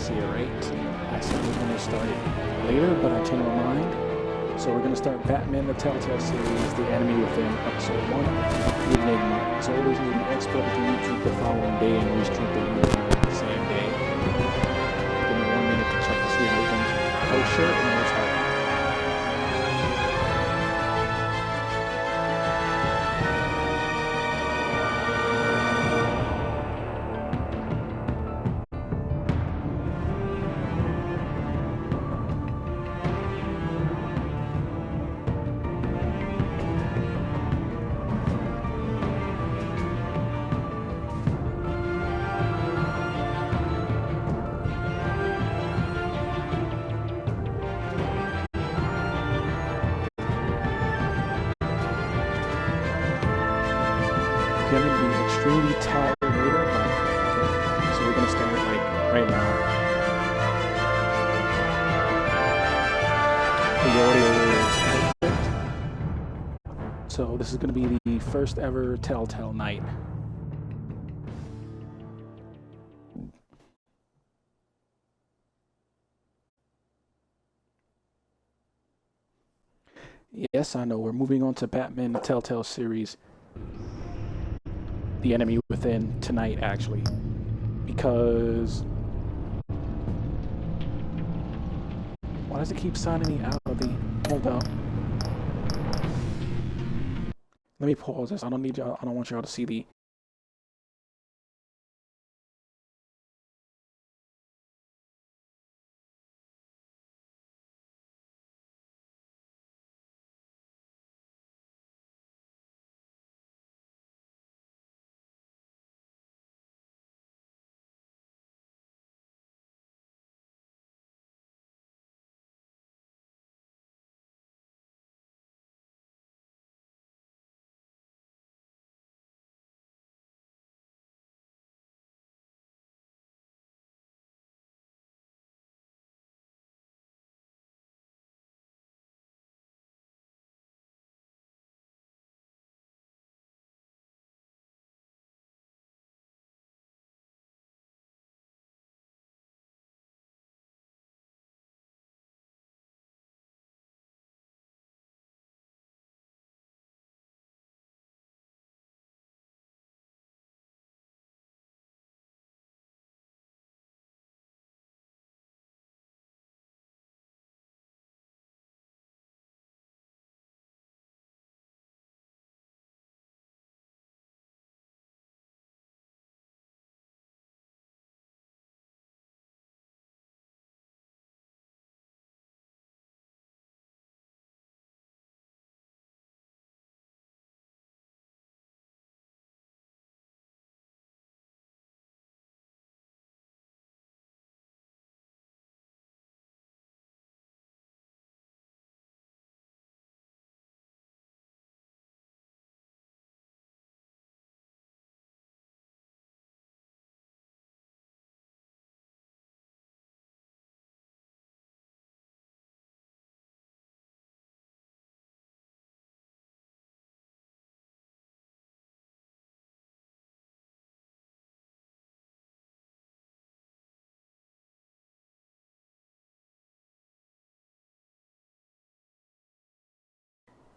see it, right? I said we were going to start later, but I changed my mind. So we're going to start Batman the Telltale series, The Enemy Within, Episode 1, The Enigma. As always, we will export it to YouTube the following day and restream the YouTube the same day. Give me 1 minute to check to see everything's kosher, and we'll start. Gonna be extremely tired later, but so we're gonna start like right now. The audio is perfect. So this is gonna be the first ever Telltale night. Yes, I know. We're moving on to Batman the Telltale series. The Enemy Within tonight, actually, because why does it keep signing me out of the? Hold on. Let me pause this. I don't need y'all. I don't want y'all to see the.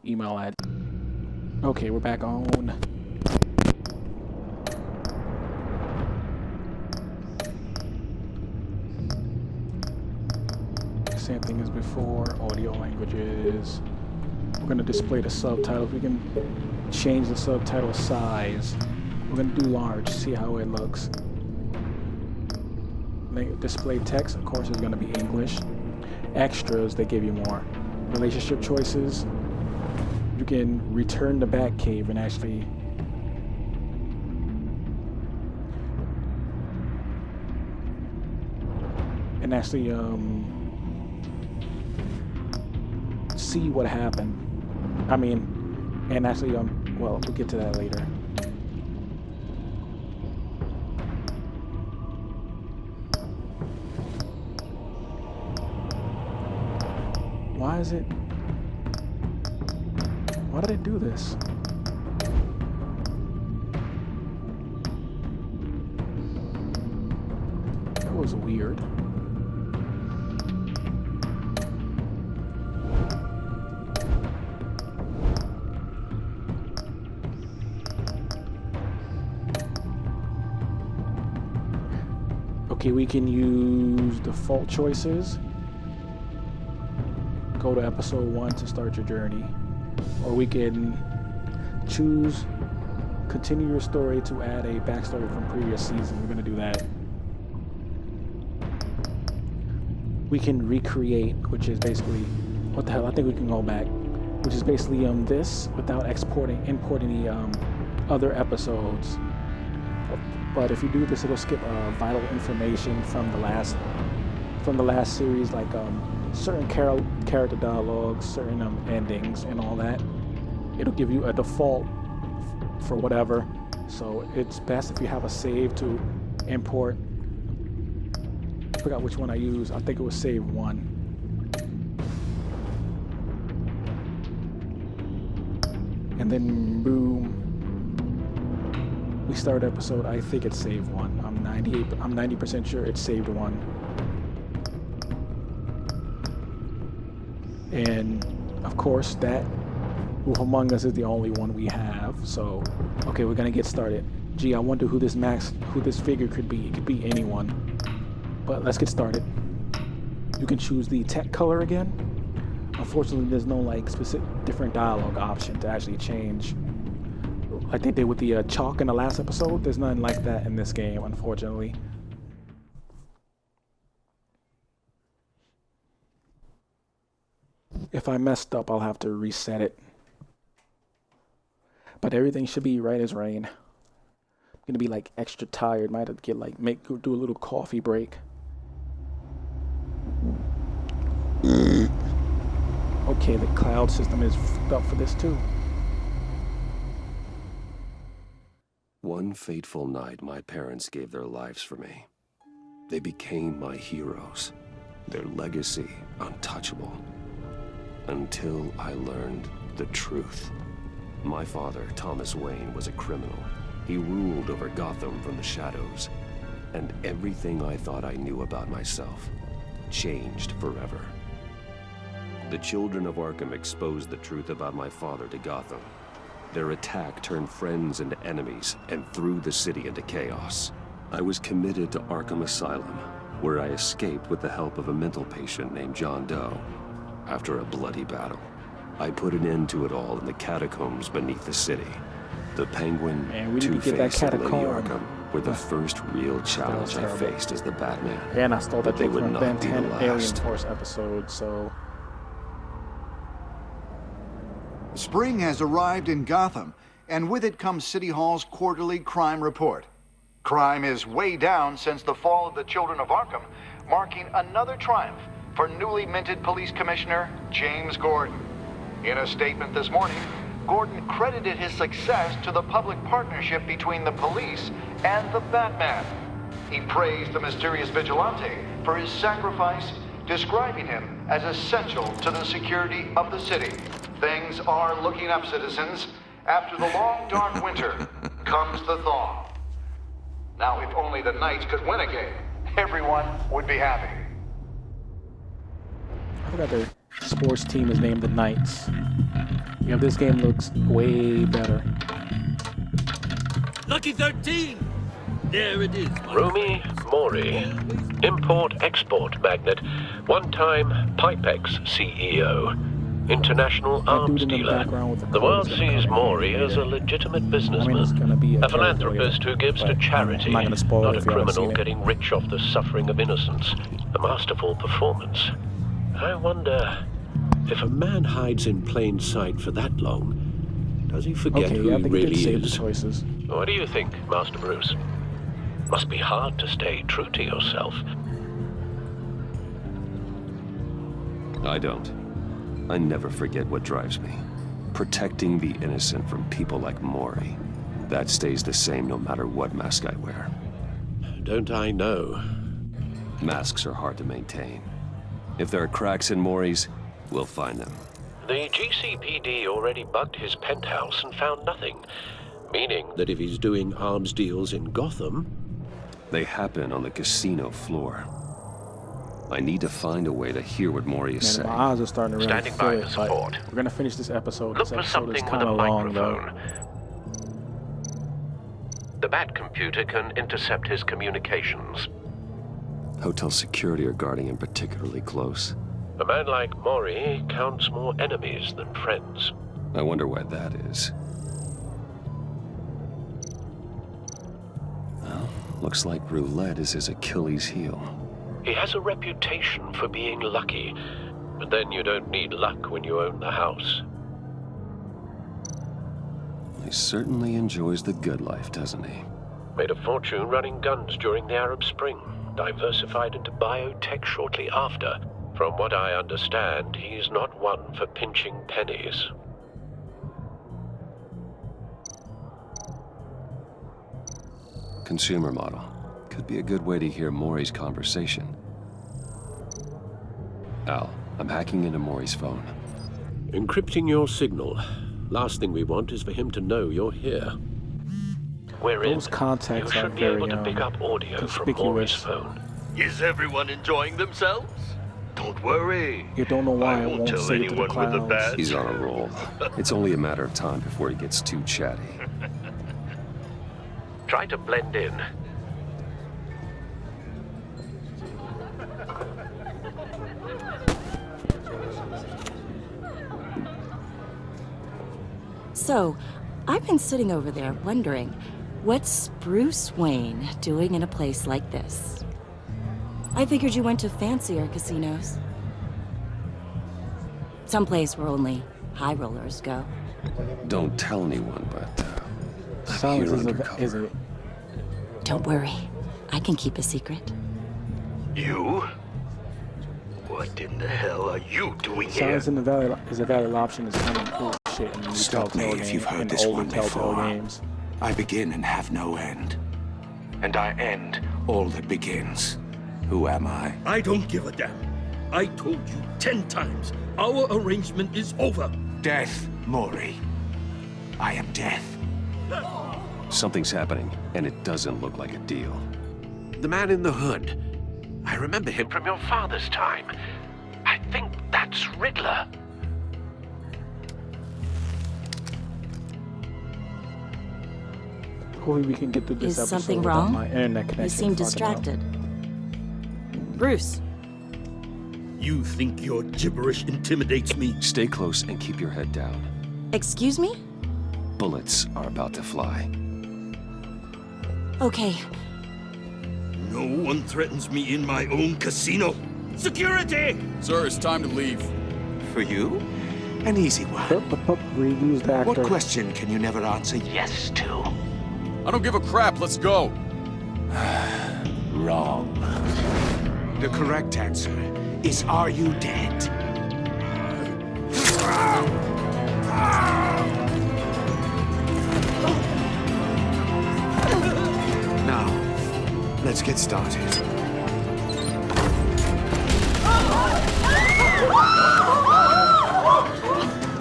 Email ad. Okay, we're back on. Same thing as before. Audio languages. We're going to display the subtitles. We can change the subtitle size. We're going to do large, see how it looks. Display text, of course, is going to be English. Extras, they give you more. Relationship choices. You can return the Batcave and actually see what happened. I mean, and actually well, we'll get to that later. Why is it? Why did it do this? That was weird. Okay, we can use default choices. Go to episode 1 to start your journey. Or we can choose continue your story to add a backstory from previous season. We're going to do that. We can recreate, which is basically, what the hell, I think we can go back, which is basically this without importing the other episodes. But if you do this, it'll skip vital information from the last series, like certain character dialogues, certain endings, and all that. It'll give you a default for whatever. So it's best if you have a save to import. I forgot which one I used. I think it was save 1. And then boom, we start episode. I think it's save 1. I'm 90% sure it's saved 1. And of course that Wolf Among Us is the only one we have. So okay, we're gonna get started. Gee, I wonder who this figure could be. It could be anyone. But let's get started. You can choose the tech color again. Unfortunately, there's no like specific different dialogue option to actually change, like they did with the chalk in the last episode. There's nothing like that in this game, unfortunately. If I messed up, I'll have to reset it. But everything should be right as rain. I'm gonna be like extra tired. Might have to get do a little coffee break. Okay, the cloud system is fucked up for this too. One fateful night, my parents gave their lives for me. They became my heroes, their legacy untouchable. Until I learned the truth. My father, Thomas Wayne, was a criminal. He ruled over Gotham from the shadows. And everything I thought I knew about myself changed forever. The children of Arkham exposed the truth about my father to Gotham. Their attack turned friends into enemies and threw the city into chaos. I was committed to Arkham Asylum, where I escaped with the help of a mental patient named John Doe. After a bloody battle, I put an end to it all in the catacombs beneath the city. The Penguin, Two-Face, and Lady Arkham were the first real challenge I faced as the Batman. And I stole that they joke would from not Ben be the 10 Alien last. Force episode, so... Spring has arrived in Gotham, and with it comes City Hall's quarterly crime report. Crime is way down since the fall of the Children of Arkham, marking another triumph for newly minted Police Commissioner James Gordon. In a statement this morning, Gordon credited his success to the public partnership between the police and the Batman. He praised the mysterious vigilante for his sacrifice, describing him as essential to the security of the city. Things are looking up, citizens. After the long, dark winter comes the thaw. Now, if only the Knights could win a game, everyone would be happy. I forgot their sports team is named the Knights. Yeah, this game looks way better. Lucky 13! There it is. Rumi Mori, import-export magnate, one-time Pipex CEO, international arms dealer. The world sees Mori as a legitimate businessman, a philanthropist who gives to charity, not a criminal getting rich off the suffering of innocence. A masterful performance. I wonder, if a man hides in plain sight for that long, does he forget who he really is? Choices. What do you think, Master Bruce? Must be hard to stay true to yourself. I don't. I never forget what drives me. Protecting the innocent from people like Mori. That stays the same no matter what mask I wear. Don't I know? Masks are hard to maintain. If there are cracks in Mori's, we'll find them. The GCPD already bugged his penthouse and found nothing. Meaning that if he's doing arms deals in Gotham... They happen on the casino floor. I need to find a way to hear what Mori is saying. My eyes are starting to run. Standing by to support. We're gonna finish this episode. Look This for episode is something kind with a of long, though. microphone. The Bat computer can intercept his communications. Hotel security are guarding him particularly close. A man like Mori counts more enemies than friends. I wonder why that is. Well, looks like roulette is his Achilles heel. He has a reputation for being lucky, but then you don't need luck when you own the house. He certainly enjoys the good life, doesn't he? Made a fortune running guns during the Arab Spring, diversified into biotech shortly after. From what I understand, he's not one for pinching pennies. Consumer model. Could be a good way to hear Mori's conversation. Al, I'm hacking into Mori's phone. Encrypting your signal. Last thing we want is for him to know you're here. We're Those in. contacts You are should be very able to pick up audio from Mori's conspicuous. phone. Is everyone enjoying themselves? Don't worry. You don't know why I it won't won't tell save to the anyone with a clouds. badge. He's on a roll. It's only a matter of time before he gets too chatty. Try to blend in. So, I've been sitting over there wondering, what's Bruce Wayne doing in a place like this? I figured you went to fancier casinos. Someplace where only high rollers go. Don't tell anyone, but I'm Silence here is undercover. a Don't worry, I can keep a secret. You? What in the hell are you doing here? silence in the valid is a valid option. Is kind of bullshit in the new Stop me Telltale if game, you've heard in this older one Telltale before. games. I begin and have no end. And I end all that begins. Who am I? I don't give a damn. I told you 10 times. Our arrangement is over. Death, Mori. I am death. Something's happening, and it doesn't look like a deal. The man in the hood. I remember him from your father's time. I think that's Riddler. Hopefully we can get through this Is episode something without wrong? my internet connection. You seem fucking up. distracted. Bruce, You think your gibberish intimidates me? Stay close and keep your head down. excuse me? Bullets are about to fly. Okay, No one threatens me in my own casino. Security! Sir, it's time to leave. For you? An easy one. Reuse the actor. What question can you never answer yes to? I don't give a crap, let's go. Wrong. The correct answer is, are you dead? Now, let's get started.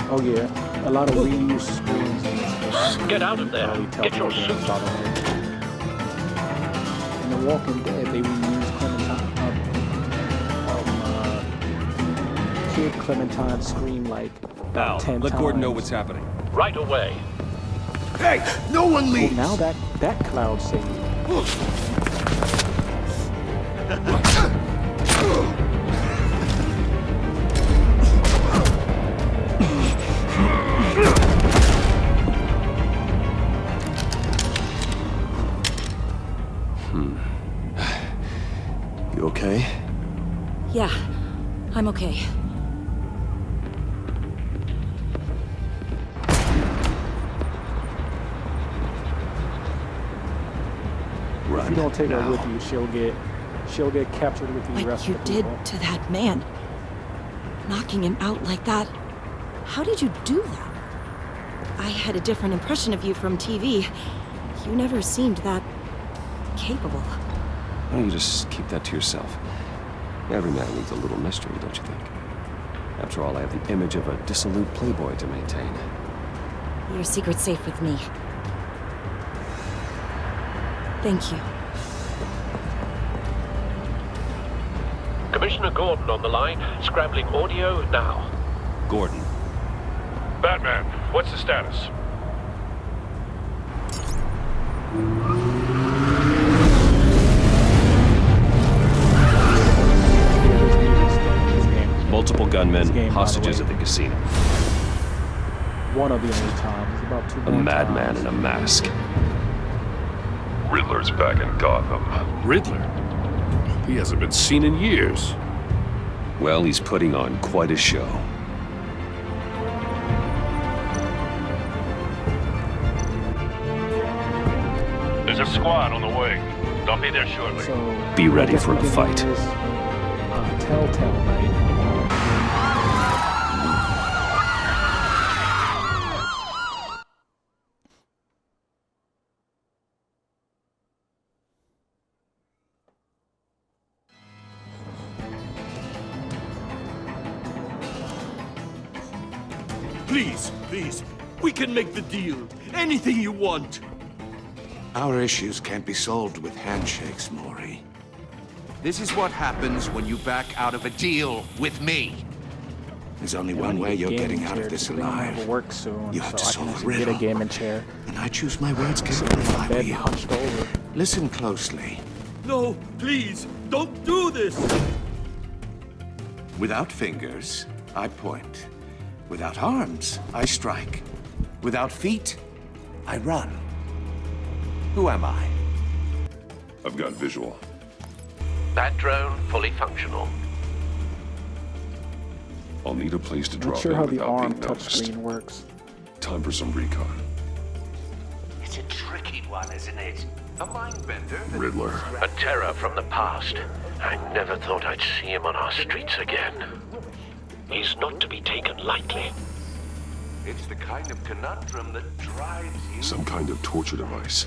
Oh yeah, a lot of reuse screens. in this Get out of there. early Get your Telltale games, suit. by the way. In The Walking Dead, they reused Kid Clementine's scream like about 10 Let times. Gordon know what's happening. Right away. Hey, no one Well, leaves! now that cloud saved. You okay? yeah, I'm okay. If Run. you don't take her now. with you, she'll get captured with the What rest you of the did people. to that man, knocking him out like that. How did you do that? I had a different impression of you from TV. You never seemed that capable. Why don't you just keep that to yourself? Every man needs a little mystery, don't you think? After all, I have the image of a dissolute playboy to maintain. Your secret's safe with me. Thank you. Commissioner Gordon on the line. Scrambling audio now. Gordon, Batman, what's the status? gunmen, game, by the hostages way. at the casino. One of the only times. There's about two A more madman times. in a mask. Riddler's back in Gotham. Riddler? He hasn't been seen in years. Well, he's putting on quite a show. There's a squad on the way. They'll be there shortly. So, Be ready I guess for we a can fight. use, Telltale, right? Please, please, we can make the deal. Anything you want. Our issues can't be solved with handshakes, Maury. This is what happens when you back out of a deal with me. There's only one way you're getting out of this alive. Work soon, You have to so I solve can a actually get a riddle. gaming chair. And I choose my words Sitting carefully in if my I were bed, you. hunched over. Listen closely. No, please, don't do this. Without fingers, I point. Without arms, I strike. Without feet, I run. Who am I? I've got visual. That drone fully functional. I'll need a place to Not drop sure in how the without arm being noticed. touchscreen works. Time for some recon. It's a tricky one, isn't it? A mind bender. Riddler. A terror from the past. I never thought I'd see him on our streets again. He's not to be taken lightly. It's the kind of conundrum that drives you. Some kind of torture device.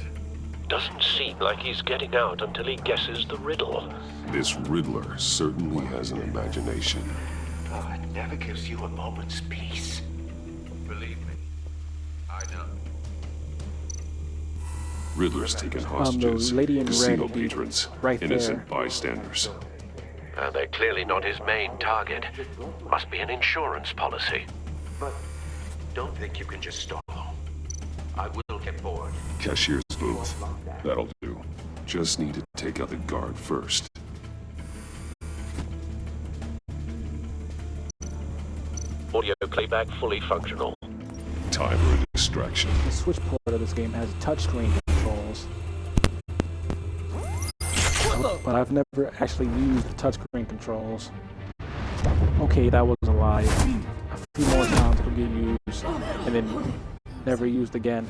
Doesn't seem like he's getting out until he guesses the riddle. This Riddler certainly has an imagination. Oh, it never gives you a moment's peace. Believe me, I know. Riddler's taken hostages. lady in Casino red, patrons. right innocent there. bystanders. They're clearly not his main target. Must be an insurance policy. But don't think you can just stall. I will get bored. Cashier's booth. That'll do. Just need to take out the guard first. Audio playback fully functional. Time for a distraction. The Switch port of this game has touchscreen controls. But I've never actually used the touchscreen controls. Okay, that was a lie. A few more times it'll get used, and then never used again.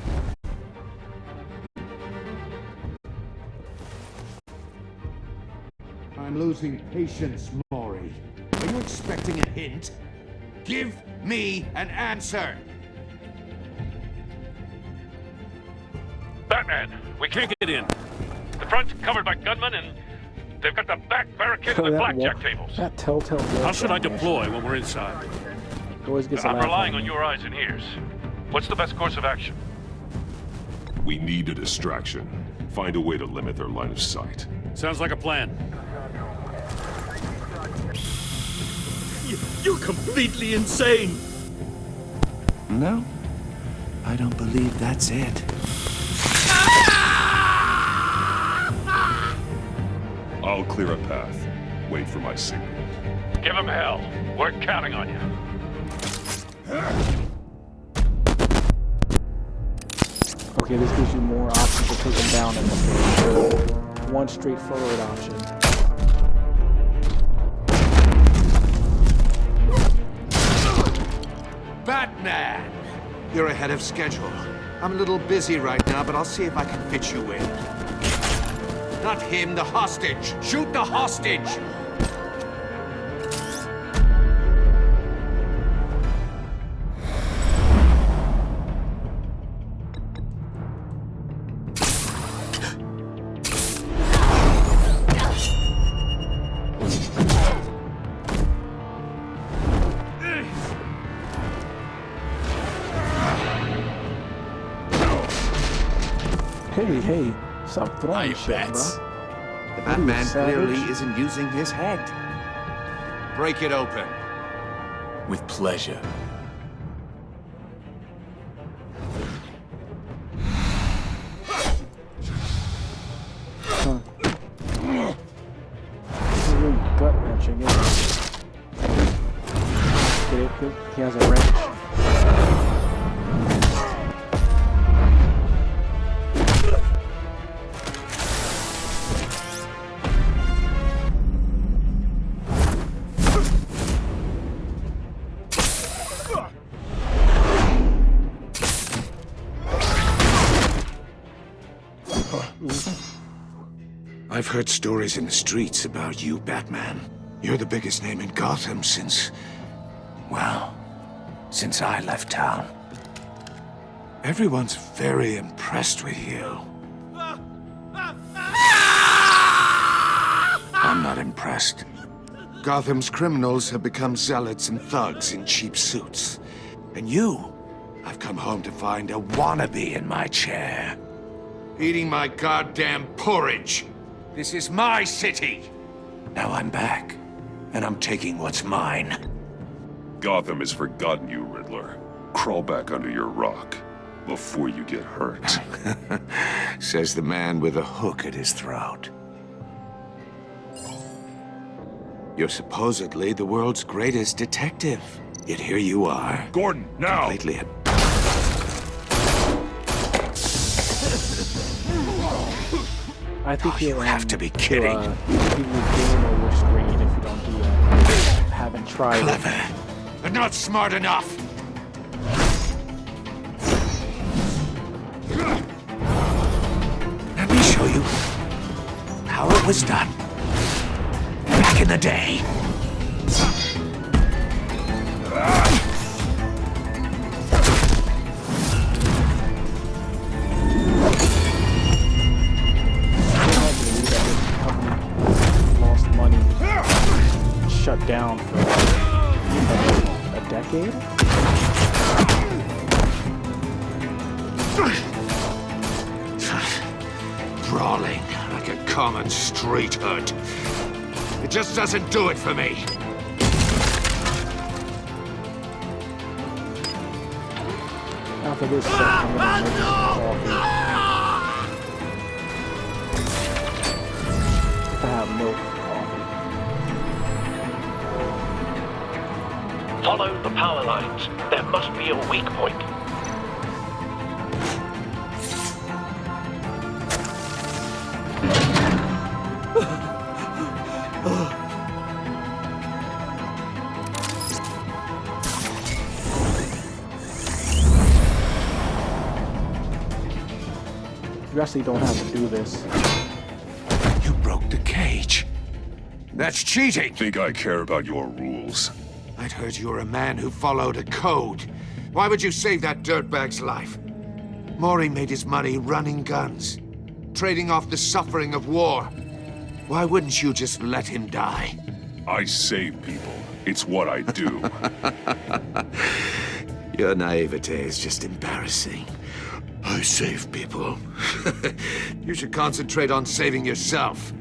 I'm losing patience, Maury. Are you expecting a hint? Give me an answer! Batman! We can't get in. The front's covered by gunmen and they've got the back barricaded with blackjack tables. That Telltale. How should I deploy when we're inside? Always gets a I'm laugh relying out on of me. your eyes and ears. What's the best course of action? We need a distraction. Find a way to limit their line of sight. Sounds like a plan. You're completely insane! No, I don't believe that's it. I'll clear a path. Wait for my signal. Give him hell. We're counting on you. Okay, this gives you more options to take them down in this game. One straightforward option. Batman! You're ahead of schedule. I'm a little busy right now, but I'll see if I can fit you in. Not him, the hostage! Shoot the hostage! Hey, stop throwing shit, bro. The Batman savage. clearly isn't using his head. Break it open. With pleasure. Huh. This is really gut-wrenching, isn't it? He has a wrench. I've heard stories in the streets about you, Batman. You're the biggest name in Gotham since... well, since I left town. Everyone's very impressed with you. I'm not impressed. Gotham's criminals have become zealots and thugs in cheap suits. And you, I've come home to find a wannabe in my chair. Eating my goddamn porridge. This is my city. Now I'm back, and I'm taking what's mine. Gotham has forgotten you, Riddler. Crawl back under your rock before you get hurt. Says the man with a hook at his throat. You're supposedly the world's greatest detective. Yet here you are. Gordon, now! Completely I think you have to be kidding. He will game over screen if you don't do that. Haven't tried. Clever, but not smart enough. Let me show you how it was done back in the day. Shut down for a decade? Brawling like a common street hood. It just doesn't do it for me. After this set, I'm gonna make coffee. If I have milk. Follow the power lines. There must be a weak point. You actually don't have to do this. You broke the cage. That's cheating. Think I care about your rules? I'd heard you were a man who followed a code. Why would you save that dirtbag's life? Maury made his money running guns, trading off the suffering of war. Why wouldn't you just let him die? I save people. It's what I do. Your naivete is just embarrassing. I save people. You should concentrate on saving yourself.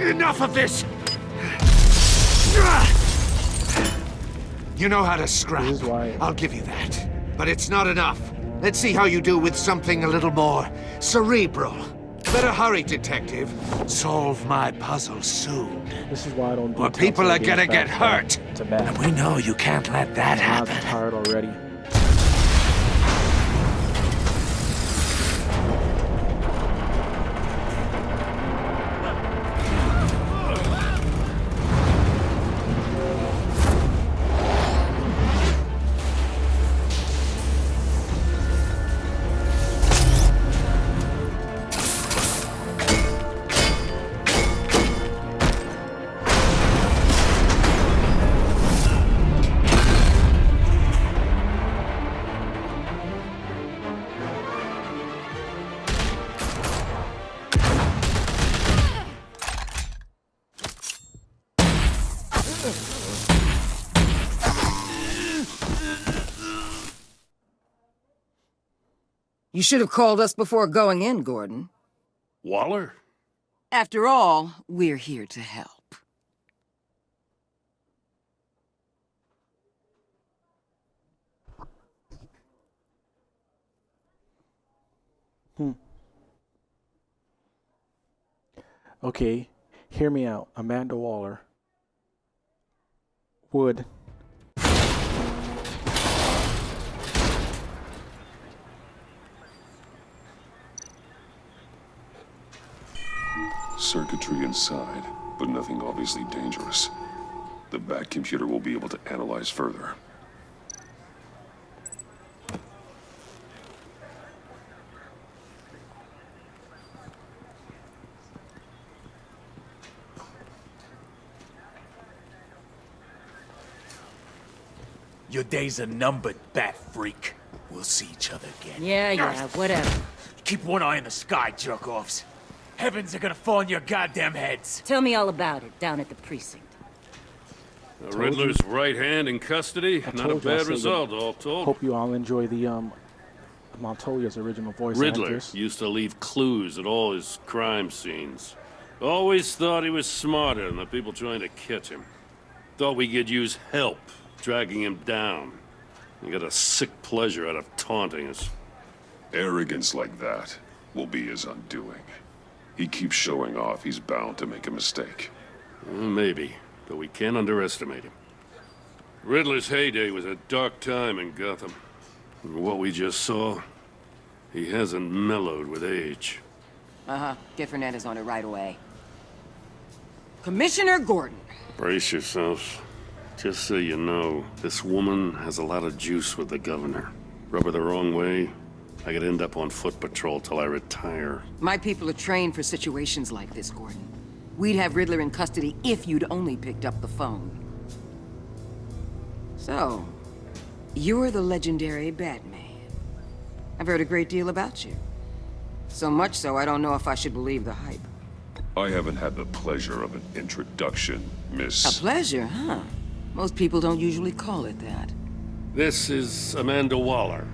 Enough of this! You know how to scrap. This is why- I'll give you that. But it's not enough. Let's see how you do with something a little more cerebral. Better hurry, detective. Solve my puzzle soon. This is why I don't do Or people are Telltale gonna games get hurt. to back. And we know you can't let that I'm happen. tired already. You should have called us before going in, Gordon. Waller? After all, we're here to help. Okay, hear me out. Amanda Waller would Circuitry inside, but nothing obviously dangerous. The back computer will be able to analyze further. Your days are numbered, bat freak. We'll see each other again. Yeah, whatever. Keep one eye in the sky, jerk-offs. Heavens are gonna fall on your goddamn heads. Tell me all about it down at the precinct. The Riddler's right hand in custody. Not a bad result, all told. hope you all enjoy the Montoya's original voice Riddler actress. used to leave clues at all his crime scenes. Always thought he was smarter than the people trying to catch him. Thought we could use help dragging him down. He got a sick pleasure out of taunting us. Arrogance like that will be his undoing. He keeps showing off, he's bound to make a mistake. Maybe, but we can't underestimate him. Riddler's heyday was a dark time in Gotham. And what we just saw, he hasn't mellowed with age. Get Fernandez on it right away. Commissioner Gordon. Brace yourselves. Just so you know, this woman has a lot of juice with the governor. Rub her the wrong way, I could end up on foot patrol till I retire. My people are trained for situations like this, Gordon. We'd have Riddler in custody if you'd only picked up the phone. So, you're the legendary Batman. I've heard a great deal about you. So much so, I don't know if I should believe the hype. I haven't had the pleasure of an introduction, Miss... A pleasure, huh? Most people don't usually call it that. This is Amanda Waller,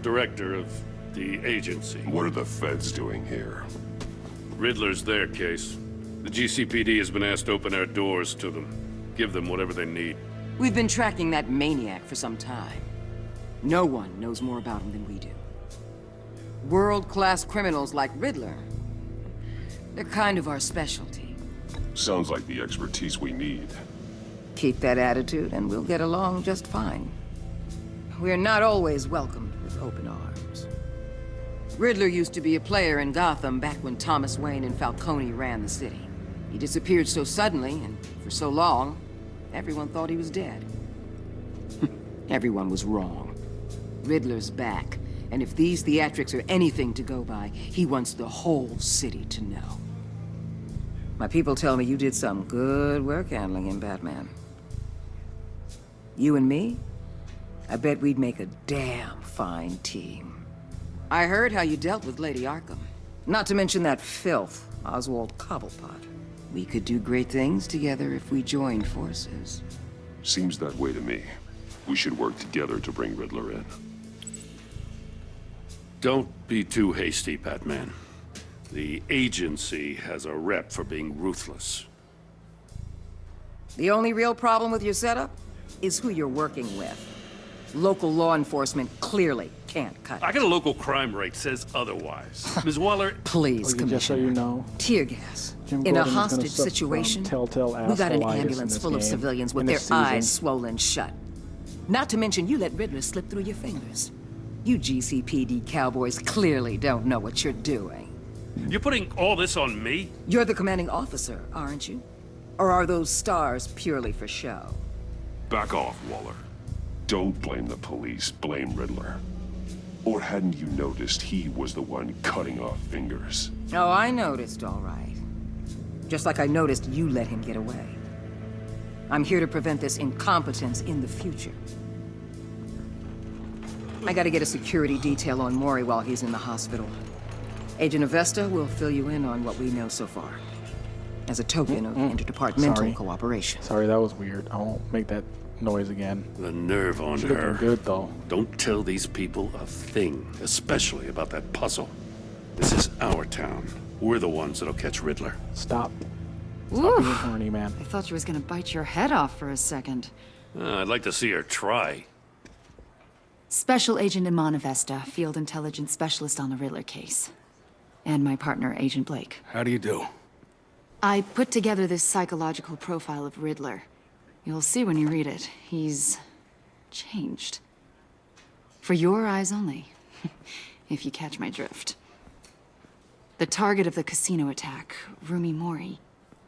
director of the agency. What are the feds doing here? Riddler's their case. The GCPD has been asked to open our doors to them. Give them whatever they need. We've been tracking that maniac for some time. No one knows more about him than we do. World-class criminals like Riddler. They're kind of our specialty. Sounds like the expertise we need. Keep that attitude and we'll get along just fine. We're not always welcomed with open arms. Riddler used to be a player in Gotham back when Thomas Wayne and Falcone ran the city. He disappeared so suddenly and for so long, everyone thought he was dead. Everyone was wrong. Riddler's back, and if these theatrics are anything to go by, he wants the whole city to know. My people tell me you did some good work handling him, Batman. You and me? I bet we'd make a damn fine team. I heard how you dealt with Lady Arkham. Not to mention that filth, Oswald Cobblepot. We could do great things together if we joined forces. Seems that way to me. We should work together to bring Riddler in. Don't be too hasty, Batman. The agency has a rep for being ruthless. The only real problem with your setup is who you're working with. Local law enforcement clearly can't cut it. I got a local crime rate says otherwise. Ms. Waller... Please, Commissioner. Just so you know, Tear gas. Jim In a Gordon is gonna hostage suffer from situation, telltale we got an assholitis in ambulance this full of game, civilians with in their this season. eyes swollen shut. Not to mention you let Riddler slip through your fingers. You GCPD cowboys clearly don't know what you're doing. You're putting all this on me? You're the commanding officer, aren't you? Or are those stars purely for show? Back off, Waller. Don't blame the police, blame Riddler. Or hadn't you noticed he was the one cutting off fingers? Oh, I noticed, all right. Just like I noticed you let him get away. I'm here to prevent this incompetence in the future. I gotta get a security detail on Maury while he's in the hospital. Agent Avesta will fill you in on what we know so far. as a token of interdepartmental Sorry. cooperation. Sorry, that was weird. I won't make that noise again. The nerve on Should have her. been good, though. Don't tell these people a thing, especially about that puzzle. This is our town. We're the ones that'll catch Riddler. Stop. Stop Oof. being horny, man. I thought you was gonna bite your head off for a second. I'd like to see her try. Special Agent Imana Vesta, Field Intelligence Specialist on the Riddler case. And my partner, Agent Blake. How do you do? I put together this psychological profile of Riddler. You'll see when you read it. He's changed. For your eyes only, if you catch my drift. The target of the casino attack, Rumi Mori.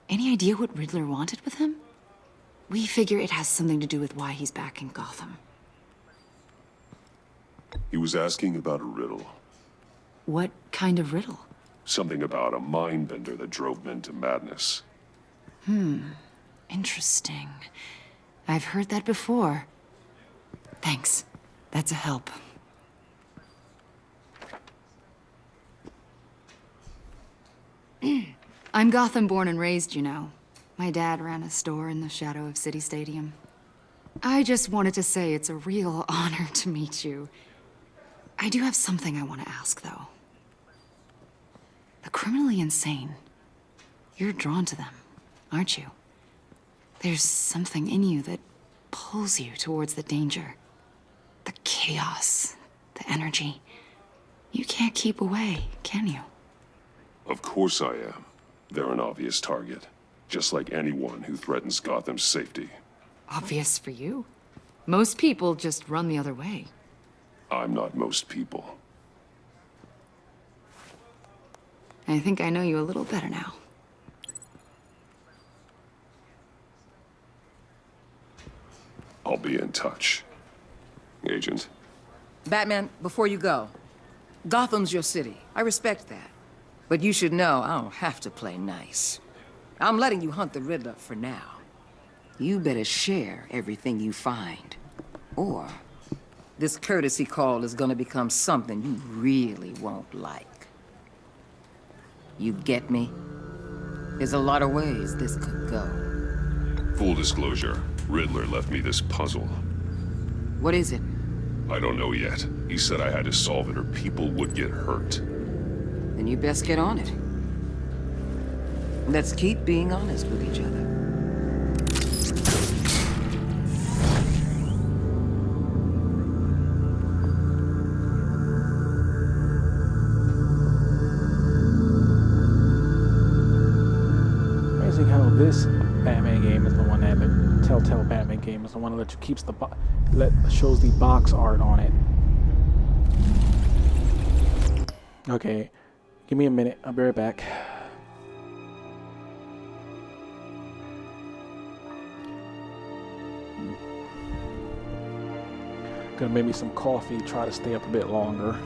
Any idea what Riddler wanted with him? We figure it has something to do with why he's back in Gotham. He was asking about a riddle. What kind of riddle? Something about a mind bender that drove men to madness. Interesting. I've heard that before. Thanks. That's a help. I'm Gotham born and raised, you know. My dad ran a store in the shadow of City Stadium. I just wanted to say it's a real honor to meet you. I do have something I want to ask, though. The criminally insane. You're drawn to them, aren't you? There's something in you that pulls you towards the danger. The chaos, the energy. You can't keep away, can you? Of course I am. They're an obvious target. Just like anyone who threatens Gotham's safety. Obvious for you. Most people just run the other way. I'm not most people. I think I know you a little better now. I'll be in touch. Agent. Batman, before you go, Gotham's your city. I respect that. But you should know I don't have to play nice. I'm letting you hunt the Riddler for now. You better share everything you find. Or this courtesy call is gonna become something you really won't like. You get me? There's a lot of ways this could go. Full disclosure, Riddler left me this puzzle. What is it? I don't know yet. He said I had to solve it or people would get hurt. Then you best get on it. Let's keep being honest with each other. Amazing how this Batman game is the one that the Telltale Batman game is the one that keeps the shows the box art on it. Okay, give me a minute. I'll be right back. Gonna make me some coffee. Try to stay up a bit longer.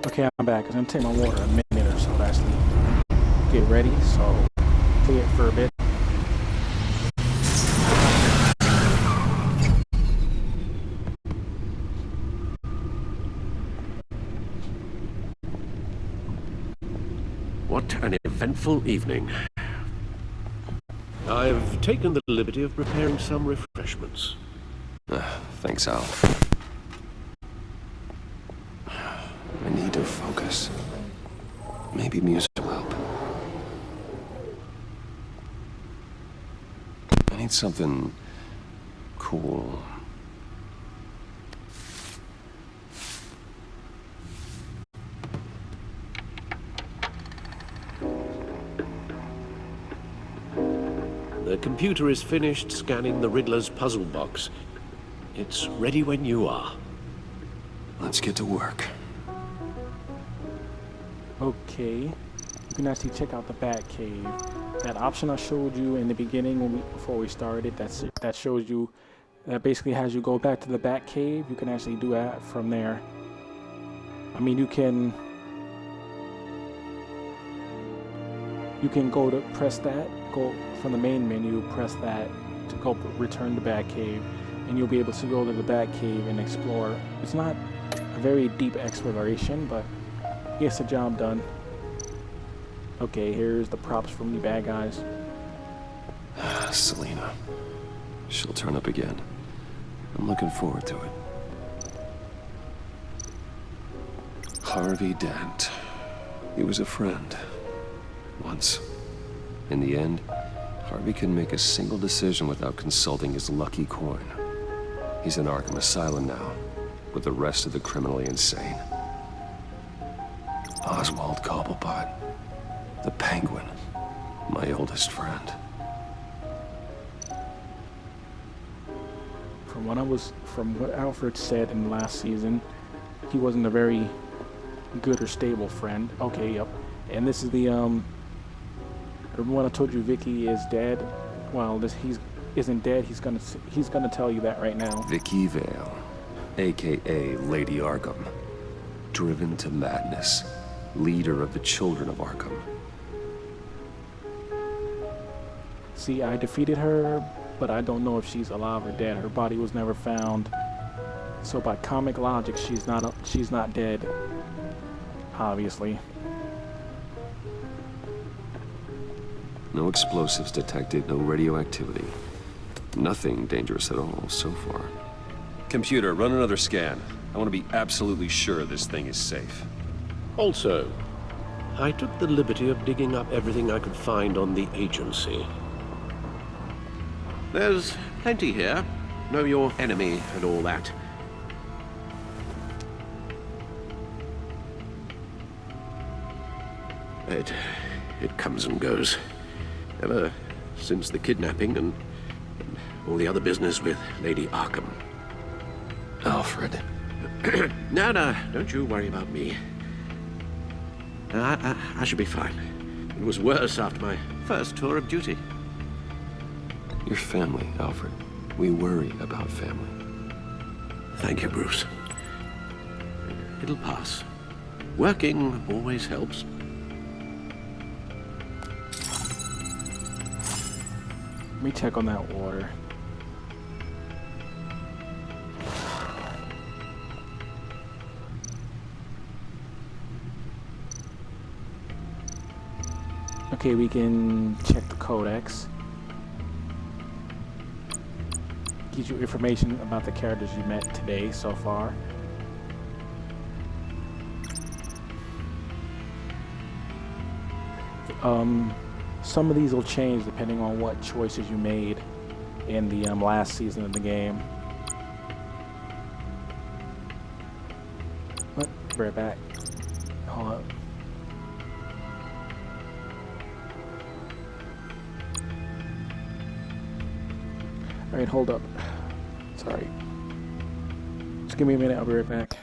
Okay, I'm back. It's gonna take my water a minute or so to actually get ready, so play it for a bit. What an eventful evening. I've taken the liberty of preparing some refreshments. Thanks, Al. I need to focus. Maybe music will help. I need something cool. The computer is finished scanning the Riddler's puzzle box. It's ready when you are. Let's get to work. Okay, you can actually check out the Batcave. That option I showed you in the beginning before we started, that shows you, that basically has you go back to the Batcave. You can actually do that from there. I mean, you can go to press that, go from the main menu, press that to go return to Batcave, and you'll be able to go to the Batcave and explore. It's not a very deep exploration, but gets the job done. Okay, here's the props from the bad guys. Selena. She'll turn up again. I'm looking forward to it. Harvey Dent. He was a friend. Once. In the end, Harvey couldn't make a single decision without consulting his lucky coin. He's in Arkham Asylum now, with the rest of the criminally insane. Oswald Cobblepot. The Penguin. My oldest friend. From what Alfred said in the last season, he wasn't a very good or stable friend. Okay, yep. And this is the remember when I told you Vicky is dead? Well, he isn't dead. He's gonna tell you that right now. Vicky Vale, aka Lady Arkham, driven to madness, leader of the children of Arkham. See, I defeated her, but I don't know if she's alive or dead. Her body was never found. So by comic logic, she's not dead. Obviously. No explosives detected, no radioactivity. Nothing dangerous at all so far. Computer, run another scan. I want to be absolutely sure this thing is safe. Also, I took the liberty of digging up everything I could find on the agency. There's plenty here. Know your enemy and all that. It comes and goes. Ever since the kidnapping and all the other business with Lady Arkham. Alfred. No, don't you worry about me. I should be fine. It was worse after my first tour of duty. Your family, Alfred. We worry about family. Thank you, Bruce. It'll pass. Working always helps. Let me check on that water. Okay, we can check the codex. Gives you information about the characters you met today so far. Some of these will change depending on what choices you made in the last season of the game. What? Be right back. Hold up. Alright, hold up. Sorry. Just give me a minute, I'll be right back.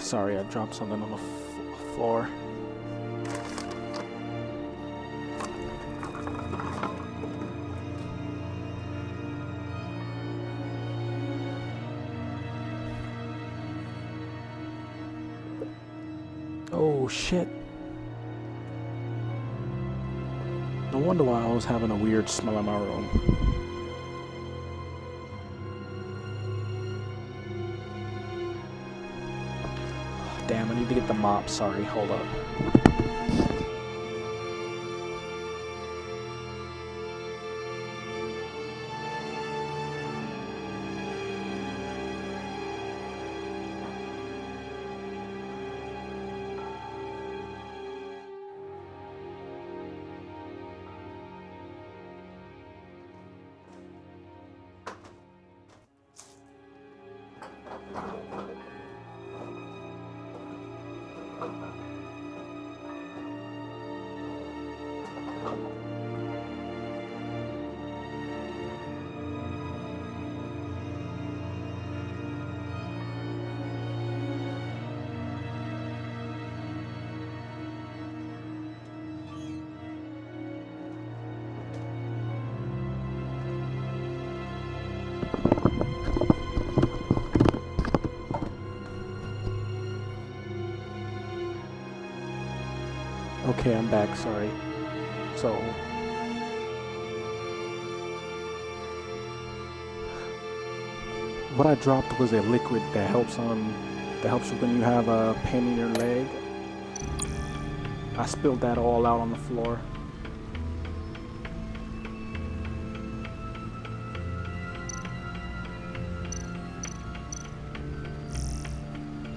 Sorry, I dropped something on the floor. Oh shit. No wonder why I was having a weird smell in my room. Damn, I need to get the mop. Sorry, hold up. Okay, I'm back, sorry. So... what I dropped was a liquid that helps you when you have a pain in your leg. I spilled that all out on the floor.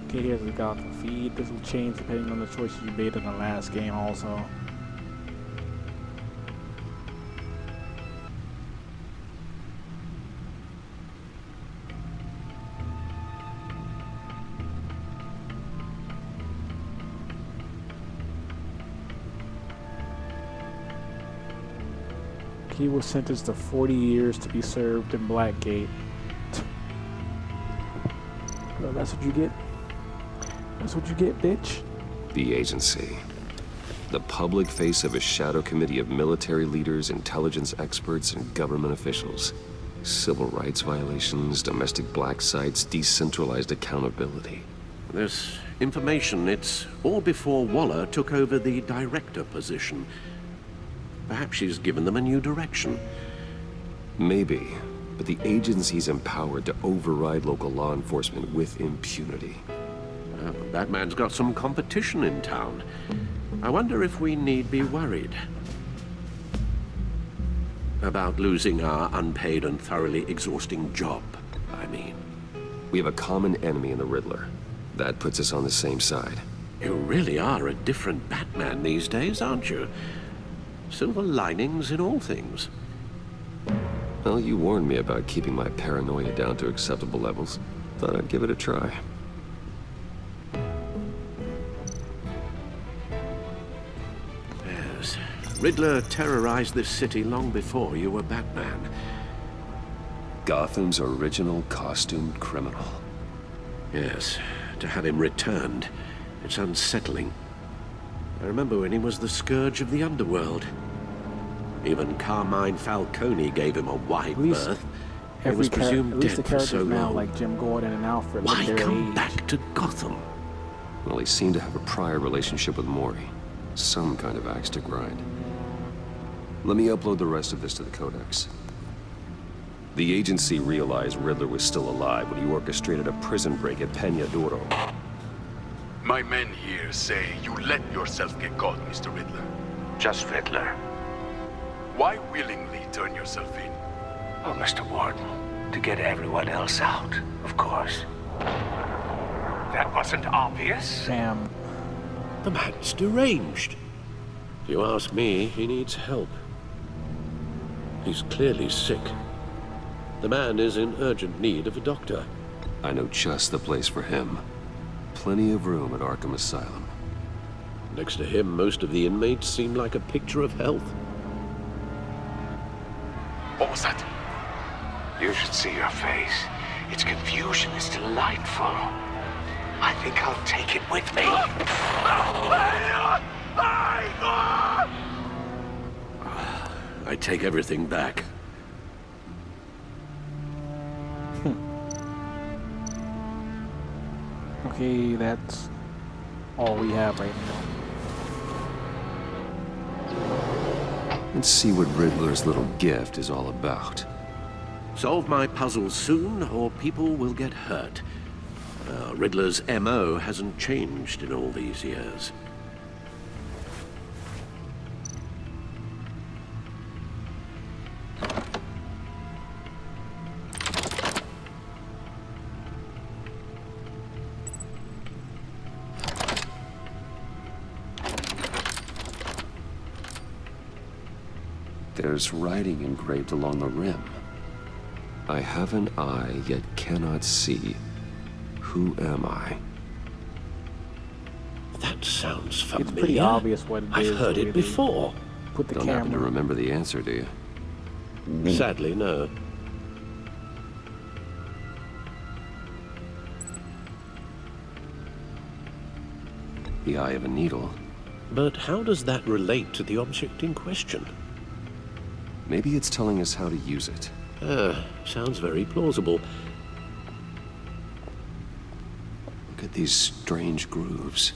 Okay, here's the Gotham feed. This will change depending on the choices you made in the last game also. He was sentenced to 40 years to be served in Blackgate. Well, that's what you get. That's what you get, bitch. The agency. The public face of a shadow committee of military leaders, intelligence experts, and government officials. Civil rights violations, domestic black sites, decentralized accountability. This information, it's all before Waller took over the director position. Perhaps she's given them a new direction. Maybe, but the agency's empowered to override local law enforcement with impunity. Batman's got some competition in town. I wonder if we need be worried about losing our unpaid and thoroughly exhausting job, I mean. We have a common enemy in the Riddler. That puts us on the same side. You really are a different Batman these days, aren't you? Silver linings in all things. Well, you warned me about keeping my paranoia down to acceptable levels. Thought I'd give it a try. Yes. Riddler terrorized this city long before you were Batman. Gotham's original costumed criminal. Yes. To have him returned, it's unsettling. I remember when he was the scourge of the underworld. Even Carmine Falcone gave him a wide berth. He was presumed dead for so long. Like Jim Gordon and Alfred. Why come back to Gotham? Well, he seemed to have a prior relationship with Mori. Some kind of axe to grind. Let me upload the rest of this to the Codex. The agency realized Riddler was still alive when he orchestrated a prison break at Peña Duro. My men here say you let yourself get caught, Mr. Riddler. Just Riddler. Why willingly turn yourself in? Oh, Mr. Warden, to get everyone else out, of course. That wasn't obvious. Damn. The man's deranged. If you ask me, he needs help. He's clearly sick. The man is in urgent need of a doctor. I know just the place for him. Plenty of room at Arkham Asylum. Next to him, most of the inmates seem like a picture of health. What was that? You should see your face. Its confusion is delightful. I think I'll take it with me. I take everything back. Okay, that's all we have right now. Let's see what Riddler's little gift is all about. Solve my puzzles soon, or people will get hurt. Riddler's MO hasn't changed in all these years. There's writing engraved along the rim. I have an eye, yet cannot see. Who am I? That sounds familiar. It's pretty obvious what it is. I've heard it before. Put the Don't happen to camera. remember the answer, do you? Sadly, no. The eye of a needle. But how does that relate to the object in question? Maybe it's telling us how to use it. Sounds very plausible. Look at these strange grooves.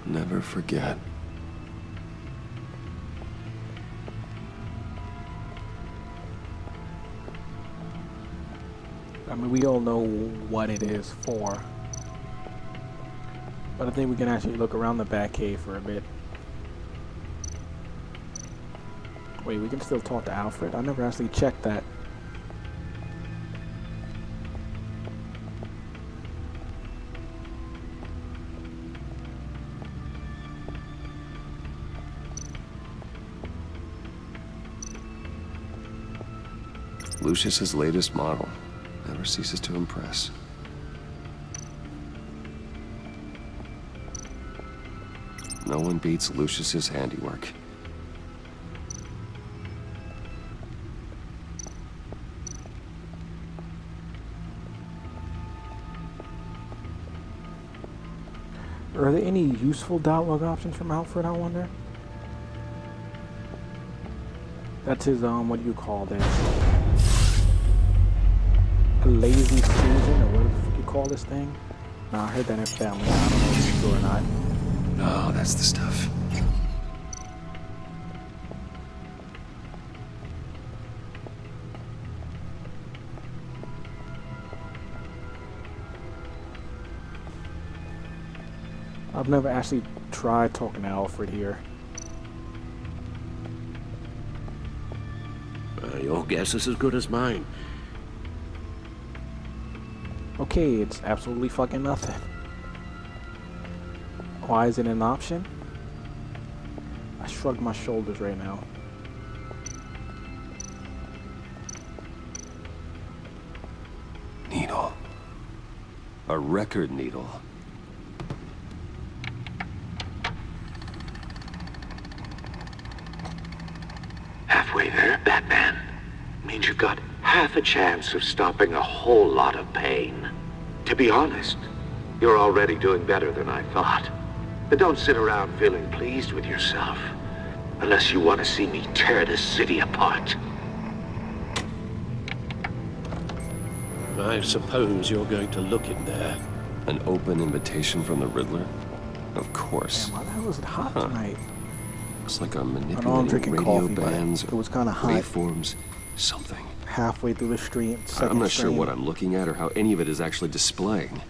Never forget. I mean, we all know what it is for. But I think we can actually look around the Batcave for a bit. Wait, we can still talk to Alfred? I never actually checked that. Lucius's latest model. Never ceases to impress. No one beats Lucius's handiwork. Are there any useful dialogue options from Alfred, I wonder? That's his, what do you call this? A lazy Susan, or what do you call this thing? No, I heard that in Family. I don't know if it's true or not. Oh, that's the stuff. I've never actually tried talking to Alfred here. Your guess is as good as mine. Okay, it's absolutely fucking nothing. Why is it an option? I shrug my shoulders right now. Needle. A record needle. Halfway there, Batman. Means you've got half a chance of stopping a whole lot of pain. To be honest, you're already doing better than I thought. But don't sit around feeling pleased with yourself. Unless you want to see me tear this city apart. I suppose you're going to look in there. An open invitation from the Riddler? Of course. Damn, why the hell is it hot tonight? Looks like I'm I know I'm manipulating drinking radio coffee, but bands, it was kind of hot. waveforms, something. Halfway through the stream. I'm not sure what I'm looking at or how any of it is actually displaying.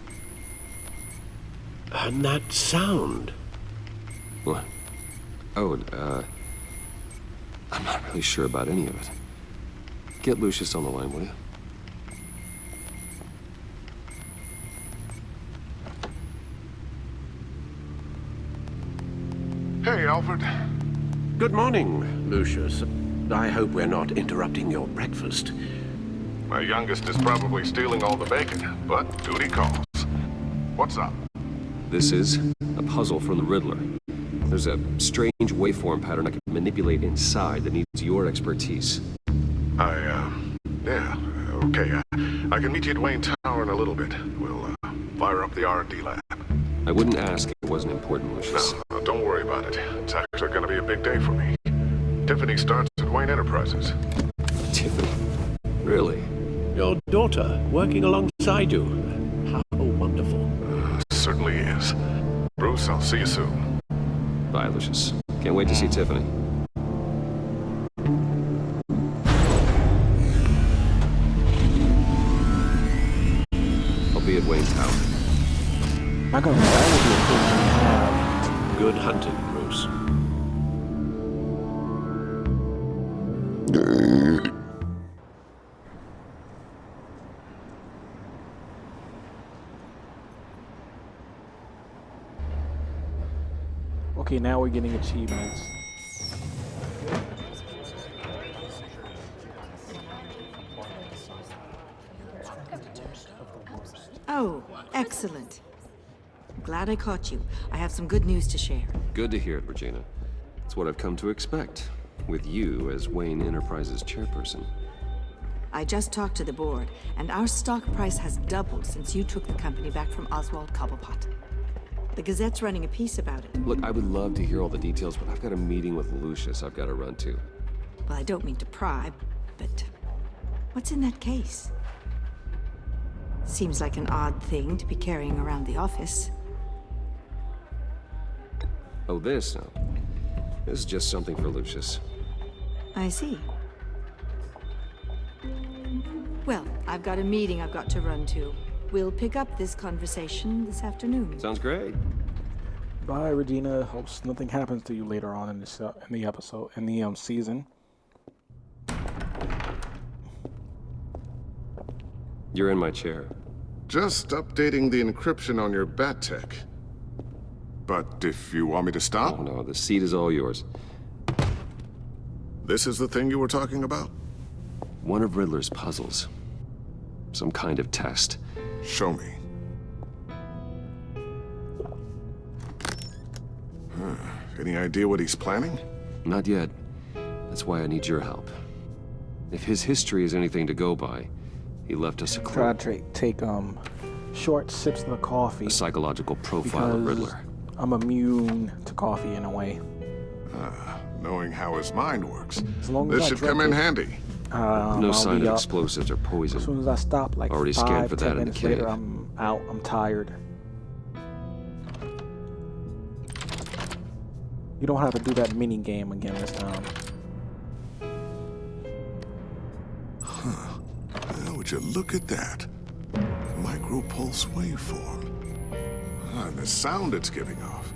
And that sound. What? Oh, I'm not really sure about any of it. Get Lucius on the line, will you? Hey, Alfred. Good morning, Lucius. I hope we're not interrupting your breakfast. My youngest is probably stealing all the bacon, but duty calls. What's up? This is a puzzle from the Riddler. There's a strange waveform pattern I can manipulate inside that needs your expertise. Yeah, okay. I can meet you at Wayne Tower in a little bit. We'll, fire up the R&D lab. I wouldn't ask if it wasn't important, Lucius. No, don't worry about it. It's actually gonna be a big day for me. Tiffany starts at Wayne Enterprises. Tiffany? Really? Your daughter, working alongside you. How wonderful. Certainly is. Bruce, I'll see you soon. Bye, Lucius. Can't wait to see Tiffany. I'll be at Wayne Tower. Not gonna lie, that would be a cool thing to have. Good hunting, Bruce. Okay, now we're getting achievements. Oh, excellent. Glad I caught you. I have some good news to share. Good to hear it, Regina. It's what I've come to expect, with you as Wayne Enterprises chairperson. I just talked to the board, and our stock price has doubled since you took the company back from Oswald Cobblepot. The Gazette's running a piece about it. Look, I would love to hear all the details, but I've got a meeting with Lucius I've got to run to. Well, I don't mean to pry, but what's in that case? Seems like an odd thing to be carrying around the office. Oh, this? No. This is just something for Lucius. I see. Well, I've got a meeting I've got to run to. We'll pick up this conversation this afternoon. Sounds great. Bye, Regina. Hopes nothing happens to you later on in the episode, in the season. You're in my chair. Just updating the encryption on your bat tech. But if you want me to stop? Oh, no, the seat is all yours. This is the thing you were talking about? One of Riddler's puzzles. Some kind of test. Show me. Any idea what he's planning? Not yet. That's why I need your help. If his history is anything to go by, he left us a clue. Try to take short sips of the coffee. A psychological profile of Riddler. I'm immune to coffee in a way. Knowing how his mind works, As long as this I should drink come in it, handy. No I'll sign be of up. explosives or poison. As soon as I stop, like Already scanned for 5-10 that in the minutes cave. later, I'm out. I'm tired. You don't have to do that mini game again this time. Now, would you look at that? Micropulse waveform. And the sound it's giving off.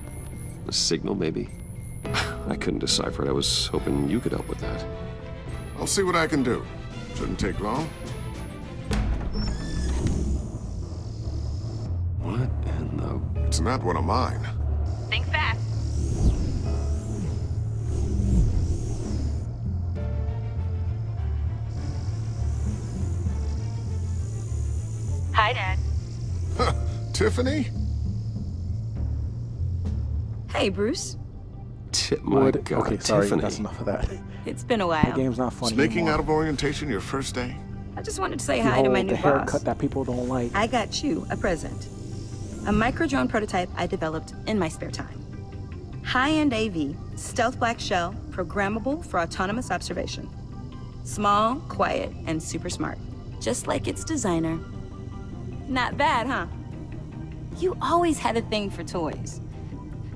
A signal, maybe? I couldn't decipher it. I was hoping you could help with that. I'll see what I can do. Shouldn't take long. What in the... It's not one of mine. Think fast. Hi, Dad. Huh, Tiffany? Hey, Bruce. My God, okay, sorry, Tiffany. that's enough of that. It's been a while. The game's not funny Sneaking anymore. out of orientation your first day? I just wanted to say hi to my new the haircut boss. that people don't like. I got you a present. A micro-drone prototype I developed in my spare time. High-end AV, stealth black shell, programmable for autonomous observation. Small, quiet, and super smart. Just like its designer. Not bad, huh? You always had a thing for toys.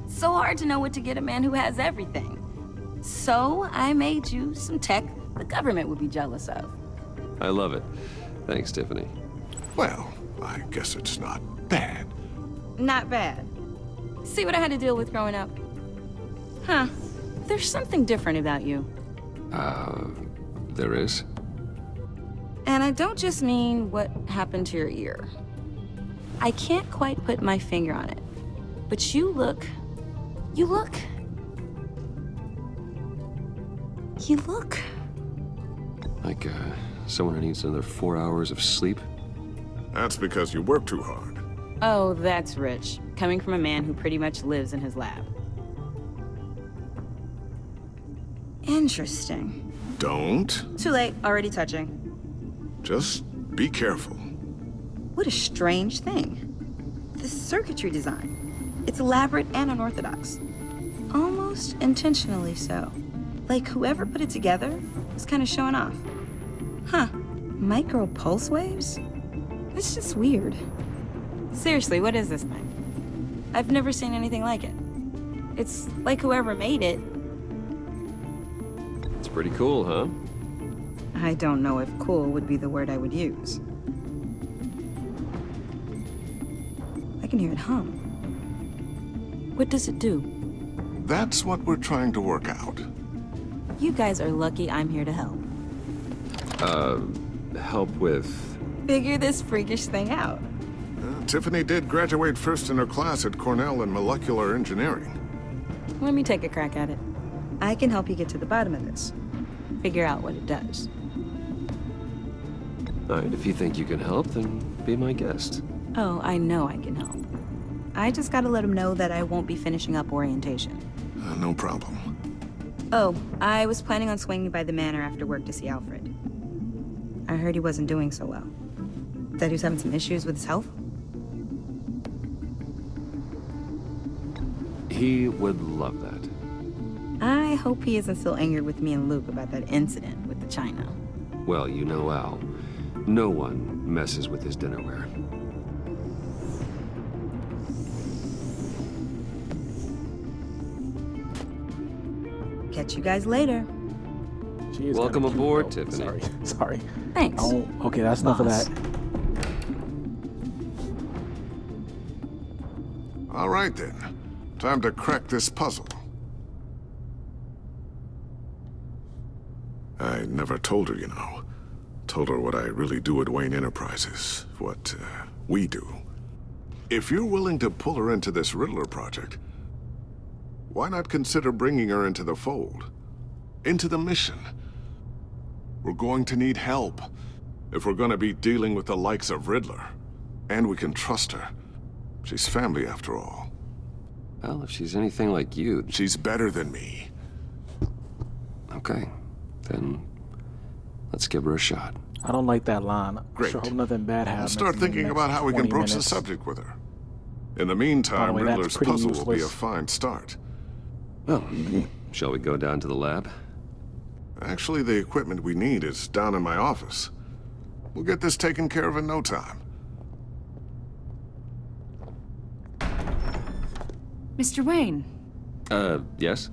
So hard to know what to get a man who has everything. So I made you some tech the government would be jealous of. I love it. Thanks, Tiffany. Well, I guess it's not bad. Not bad. See what I had to deal with growing up? Huh. There's something different about you. There is? And I don't just mean what happened to your ear. I can't quite put my finger on it. But you look... Like, someone who needs another 4 hours of sleep? That's because you work too hard. Oh, that's rich. Coming from a man who pretty much lives in his lab. Interesting. Don't. Too late, already touching. Just be careful. What a strange thing. The circuitry design. It's elaborate and unorthodox. Almost intentionally so. Like whoever put it together was kind of showing off. Huh. Micro pulse waves? That's just weird. Seriously, what is this thing? I've never seen anything like it. It's like whoever made it. It's pretty cool, huh? I don't know if cool would be the word I would use. I can hear it hum. What does it do? That's what we're trying to work out. You guys are lucky I'm here to help. Help with... Figure this freakish thing out. Tiffany did graduate first in her class at Cornell in molecular engineering. Let me take a crack at it. I can help you get to the bottom of this. Figure out what it does. All right, if you think you can help, then be my guest. Oh, I know I can help. I just gotta let him know that I won't be finishing up orientation. No problem. Oh, I was planning on swinging by the manor after work to see Alfred. I heard he wasn't doing so well. That he was having some issues with his health? He would love that. I hope he isn't still angered with me and Luke about that incident with the china. Well, you know Al. No one messes with his dinnerware. Catch you guys later. She is Welcome kinda aboard, cute, though. Tiffany. Sorry. Thanks. Oh, okay, that's enough of Boss. that. All right, then. Time to crack this puzzle. I never told her, you know. Told her what I really do at Wayne Enterprises. What, we do. If you're willing to pull her into this Riddler project, why not consider bringing her into the fold? Into the mission? We're going to need help if we're going to be dealing with the likes of Riddler. And we can trust her. She's family, after all. Well, if she's anything like you... She's better than me. Okay. Then let's give her a shot. I don't like that line. Great. Sure hope nothing bad happens. Start in the thinking next about how we can 20 broach the minutes. subject with her. In the meantime, By the way, that's Riddler's pretty puzzle will be a useless. fine start. Well, shall we go down to the lab? Actually, the equipment we need is down in my office. We'll get this taken care of in no time. Mr. Wayne, Yes?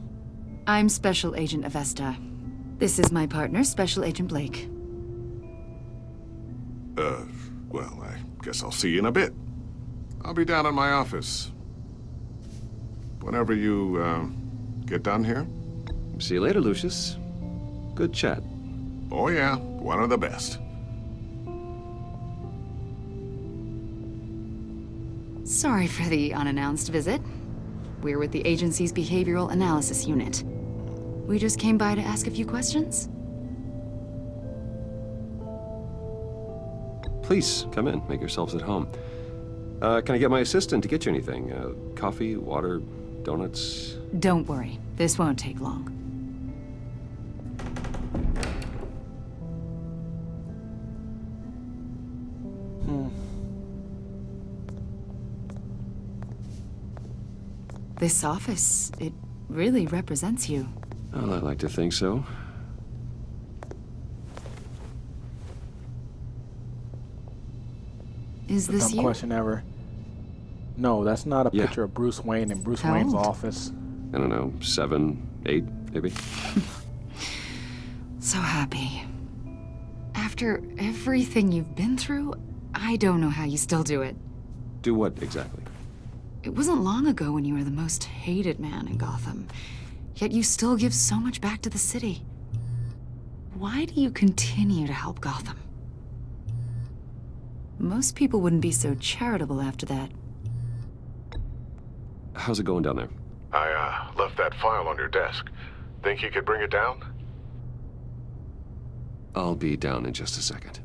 I'm Special Agent Avesta. This is my partner, Special Agent Blake. Well, I guess I'll see you in a bit. I'll be down in my office. Whenever you, get done here. See you later, Lucius. Good chat. Oh yeah, one of the best. Sorry for the unannounced visit. We're with the agency's Behavioral Analysis Unit. We just came by to ask a few questions. Please, come in. Make yourselves at home. Can I get my assistant to get you anything? Coffee, water, donuts? Don't worry, this won't take long. This office, it really represents you. Well, I'd like to think so. Is The this dumb you? question ever. No, that's not a Yeah. picture of Bruce Wayne in Bruce How Wayne's old? office. I don't know, 7, 8, maybe? So happy. After everything you've been through, I don't know how you still do it. Do what exactly? It wasn't long ago when you were the most hated man in Gotham, yet you still give so much back to the city. Why do you continue to help Gotham? Most people wouldn't be so charitable after that. How's it going down there? I, left that file on your desk. Think you could bring it down? I'll be down in just a second.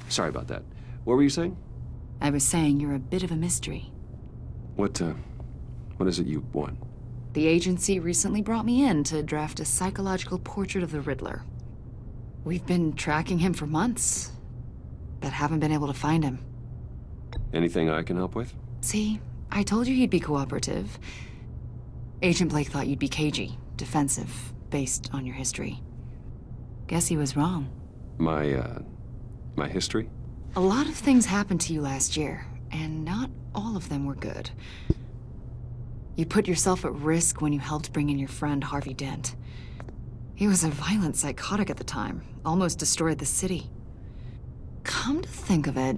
Sorry about that. What were you saying? I was saying you're a bit of a mystery. What is it you want? The agency recently brought me in to draft a psychological portrait of the Riddler. We've been tracking him for months, but haven't been able to find him. Anything I can help with? See, I told you he'd be cooperative. Agent Blake thought you'd be cagey, defensive, based on your history. Guess he was wrong. My history? A lot of things happened to you last year, and not all of them were good. You put yourself at risk when you helped bring in your friend Harvey Dent. He was a violent psychotic at the time, almost destroyed the city. Come to think of it,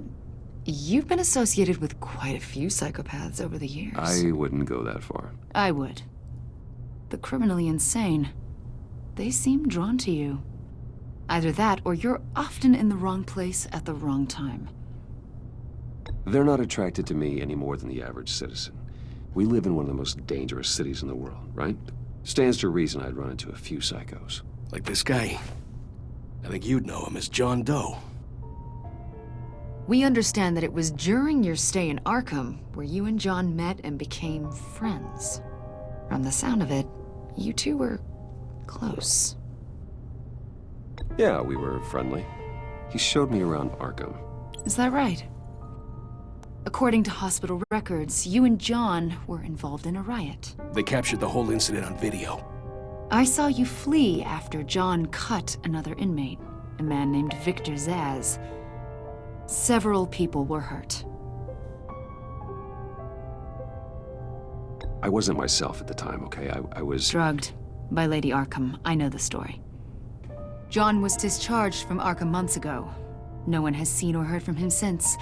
you've been associated with quite a few psychopaths over the years. I wouldn't go that far. I would. The criminally insane. They seem drawn to you. Either that, or you're often in the wrong place at the wrong time. They're not attracted to me any more than the average citizen. We live in one of the most dangerous cities in the world, right? Stands to reason I'd run into a few psychos. Like this guy. I think you'd know him as John Doe. We understand that it was during your stay in Arkham where you and John met and became friends. From the sound of it, you two were close. Yeah, we were friendly. He showed me around Arkham. Is that right? According to hospital records, you and John were involved in a riot. They captured the whole incident on video. I saw you flee after John cut another inmate, a man named Victor Zaz. Several people were hurt. I wasn't myself at the time, okay? I was... drugged by Lady Arkham. I know the story. John was discharged from Arkham months ago. No one has seen or heard from him since.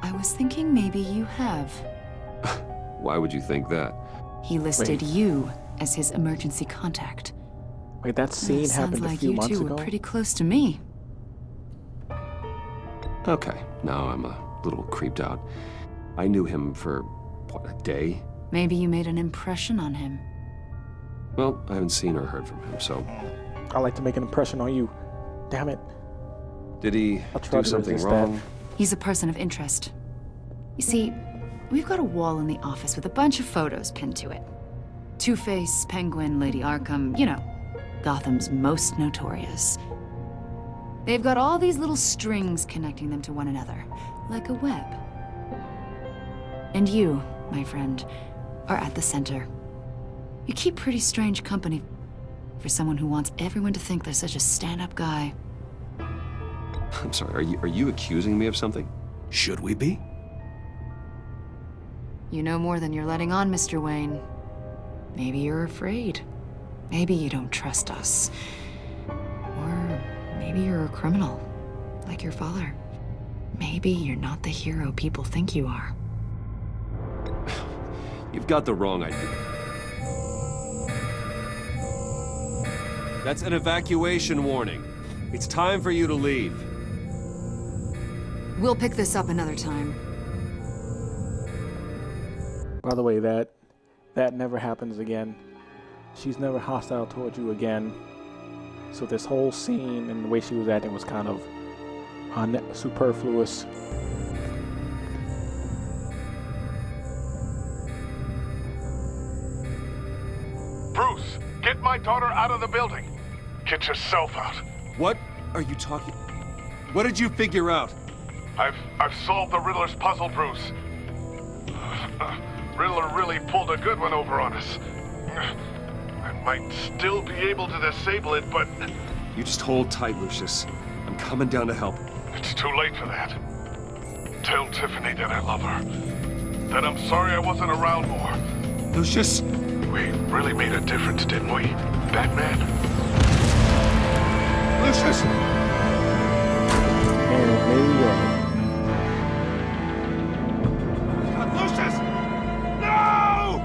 I was thinking maybe you have. Why would you think that? He listed you as his emergency contact. Wait, that scene happened a few months ago? Sounds like you two were pretty close to me. Okay, now I'm a little creeped out. I knew him for, what, a day? Maybe you made an impression on him. Well, I haven't seen or heard from him, so... I like to make an impression on you. Damn it. Did he do something wrong? He's a person of interest. You see, we've got a wall in the office with a bunch of photos pinned to it. Two-Face, Penguin, Lady Arkham, you know, Gotham's most notorious. They've got all these little strings connecting them to one another, like a web. And you, my friend, are at the center. You keep pretty strange company for someone who wants everyone to think they're such a stand-up guy. I'm sorry, are you accusing me of something? Should we be? You know more than you're letting on, Mr. Wayne. Maybe you're afraid. Maybe you don't trust us. Or maybe you're a criminal, like your father. Maybe you're not the hero people think you are. You've got the wrong idea. That's an evacuation warning. It's time for you to leave. We'll pick this up another time. By the way, that never happens again. She's never hostile towards you again. So this whole scene and the way she was acting was kind of superfluous. Bruce, get my daughter out of the building. Get yourself out. What are you talking? What did you figure out? I've solved the Riddler's puzzle, Bruce. Riddler really pulled a good one over on us. I might still be able to disable it, but... You just hold tight, Lucius. I'm coming down to help. It's too late for that. Tell Tiffany that I love her. That I'm sorry I wasn't around more. Lucius! We really made a difference, didn't we, Batman? Lucius! And there you go. Lucius! No!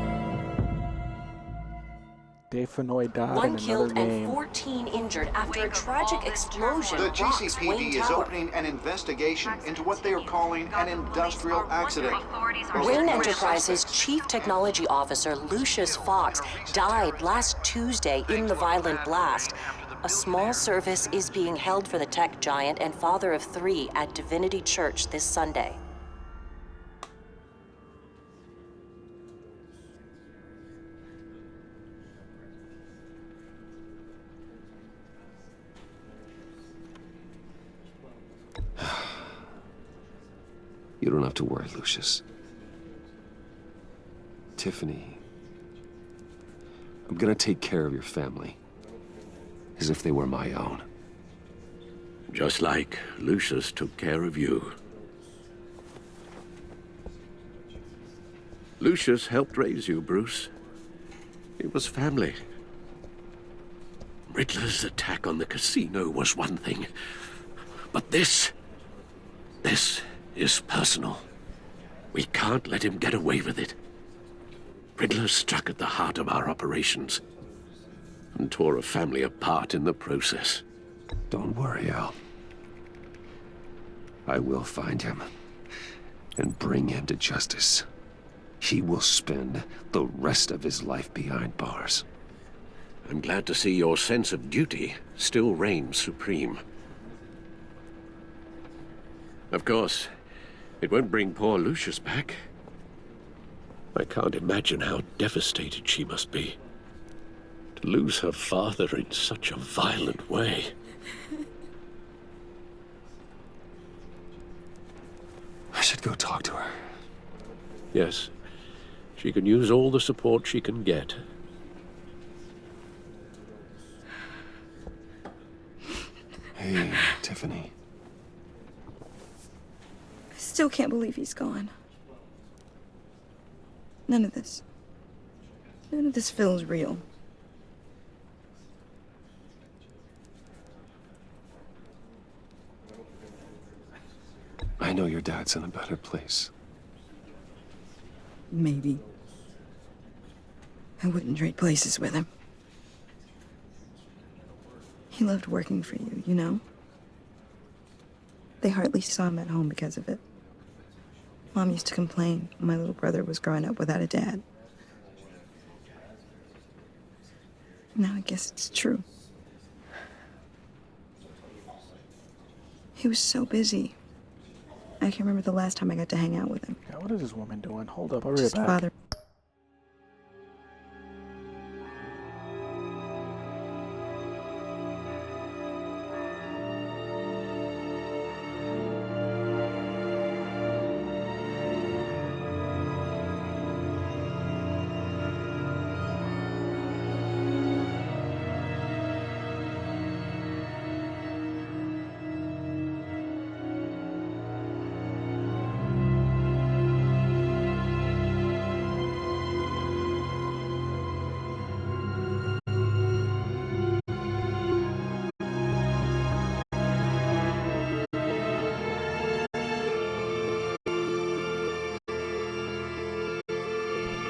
Dave Fennoy died One in another killed game. and 14 injured after a tragic explosion The rocks GCPD Wayne is Tower. opening an investigation into what they are calling an industrial accident. Wayne Enterprises' Chief Technology Officer Lucius Fox died last Tuesday in the violent blast. A small service is being held for the tech giant and father of 3 at Divinity Church this Sunday. You don't have to worry, Lucius. Tiffany, I'm gonna take care of your family. As if they were my own. Just like Lucius took care of you. Lucius helped raise you, Bruce. It was family. Riddler's attack on the casino was one thing. But this is personal. We can't let him get away with it. Riddler struck at the heart of our operations and tore a family apart in the process. Don't worry, Al. I will find him and bring him to justice. He will spend the rest of his life behind bars. I'm glad to see your sense of duty still reigns supreme. Of course, it won't bring poor Lucius back. I can't imagine how devastated she must be. To lose her father in such a violent way. I should go talk to her. Yes, she can use all the support she can get. Hey, Tiffany. I still can't believe he's gone. None of this feels real. I know your dad's in a better place. Maybe. I wouldn't trade places with him. He loved working for you, you know? They hardly saw him at home because of it. Mom used to complain my little brother was growing up without a dad. Now I guess it's true. He was so busy. I can't remember the last time I got to hang out with him. Yeah, what is this woman doing? Hold up, I'll be right Just back. father.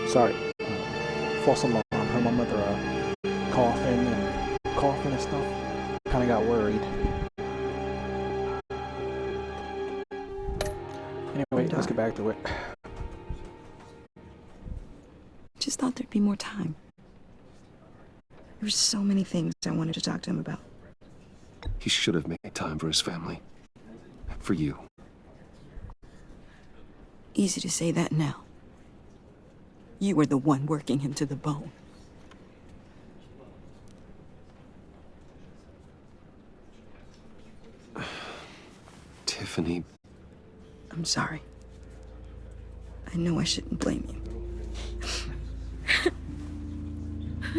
Sorry. False alarm. Heard my mother coughing and stuff. Kind of got worried. Anyway, let's get back to it. Just thought there'd be more time. There were so many things I wanted to talk to him about. He should have made time for his family. For you. Easy to say that now. You were the one working him to the bone. Tiffany. I'm sorry. I know I shouldn't blame you.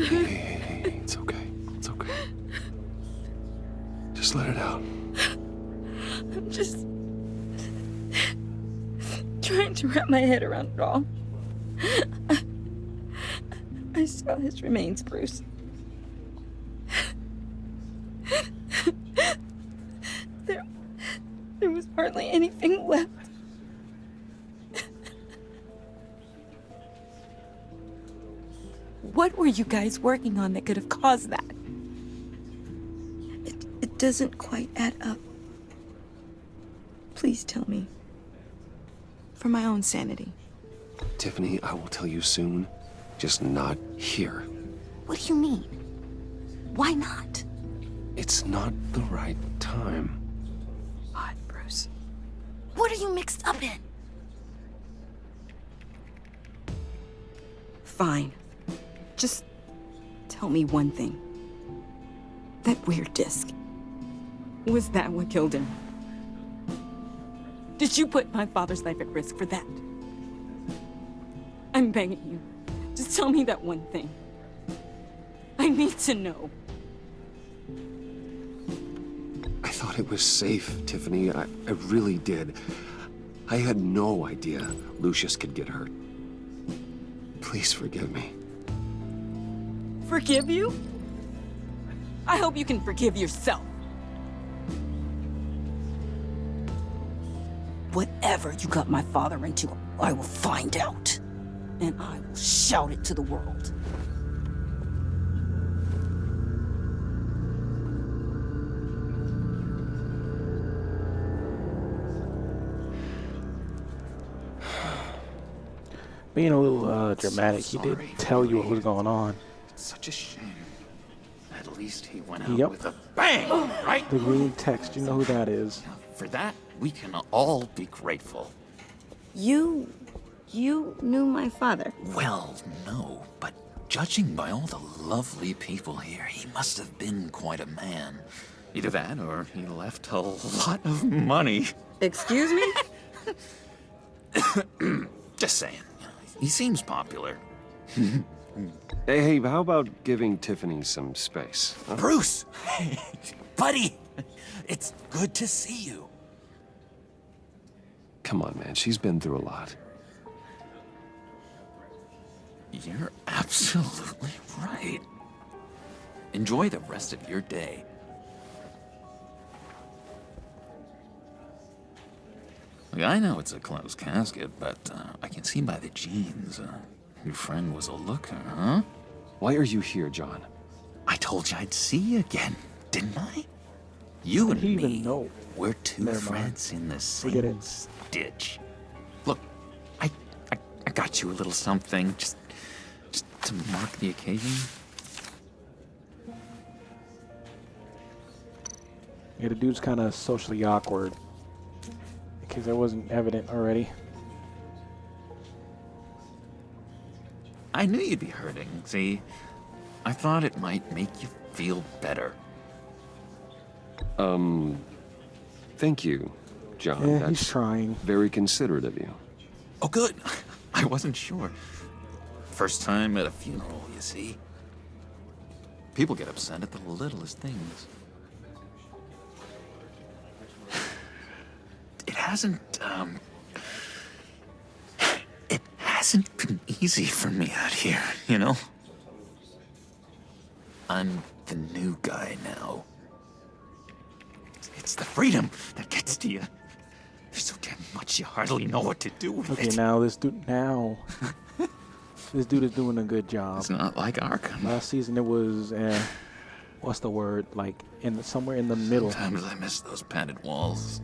Hey, it's okay. It's okay. Just let it out. I'm just trying to wrap my head around it all. I saw his remains, Bruce. There was hardly anything left. What were you guys working on that could have caused that? It doesn't quite add up. Please tell me. For my own sanity. Tiffany, I will tell you soon. Just not here. What do you mean? Why not? It's not the right time. What, Bruce? What are you mixed up in? Fine. Just tell me one thing. That weird disc. Was that what killed him? Did you put my father's life at risk for that? I'm begging you. Just tell me that one thing. I need to know. I thought it was safe, Tiffany. I really did. I had no idea Lucius could get hurt. Please forgive me. Forgive you? I hope you can forgive yourself. Whatever you got my father into, I will find out. And I will shout it to the world. Being a little dramatic, he did tell you what was going on. It's such a shame. At least he went out with a bang, right? The green text, you know who that is. For that, we can all be grateful. You knew my father? Well, no, but judging by all the lovely people here, he must have been quite a man. Either that or he left a lot of money. Excuse me? Just saying. He seems popular. Hey, how about giving Tiffany some space? Huh? Bruce! Buddy! It's good to see you. Come on, man. She's been through a lot. You're absolutely right. Enjoy the rest of your day. Look, I know it's a closed casket, but I can see by the jeans, your friend was a looker, huh? Why are you here, John? I told you I'd see you again, didn't I? You and me, we're two threads in the same stitch. Look, I got you a little something, just to mark the occasion. Yeah, the dude's kind of socially awkward. In case that wasn't evident already. I knew you'd be hurting, see? I thought it might make you feel better. Thank you, John. Yeah, That's he's trying. Very considerate of you. Oh, good. I wasn't sure. First time at a funeral, you see. People get upset at the littlest things. It hasn't been easy for me out here, you know? I'm the new guy now. It's the freedom that gets to you. There's so damn much you hardly know what to do with it. Okay, now this dude is doing a good job. It's not like Arkham. Last season it was, what's the word? Like somewhere in the middle. Sometimes I miss those padded walls.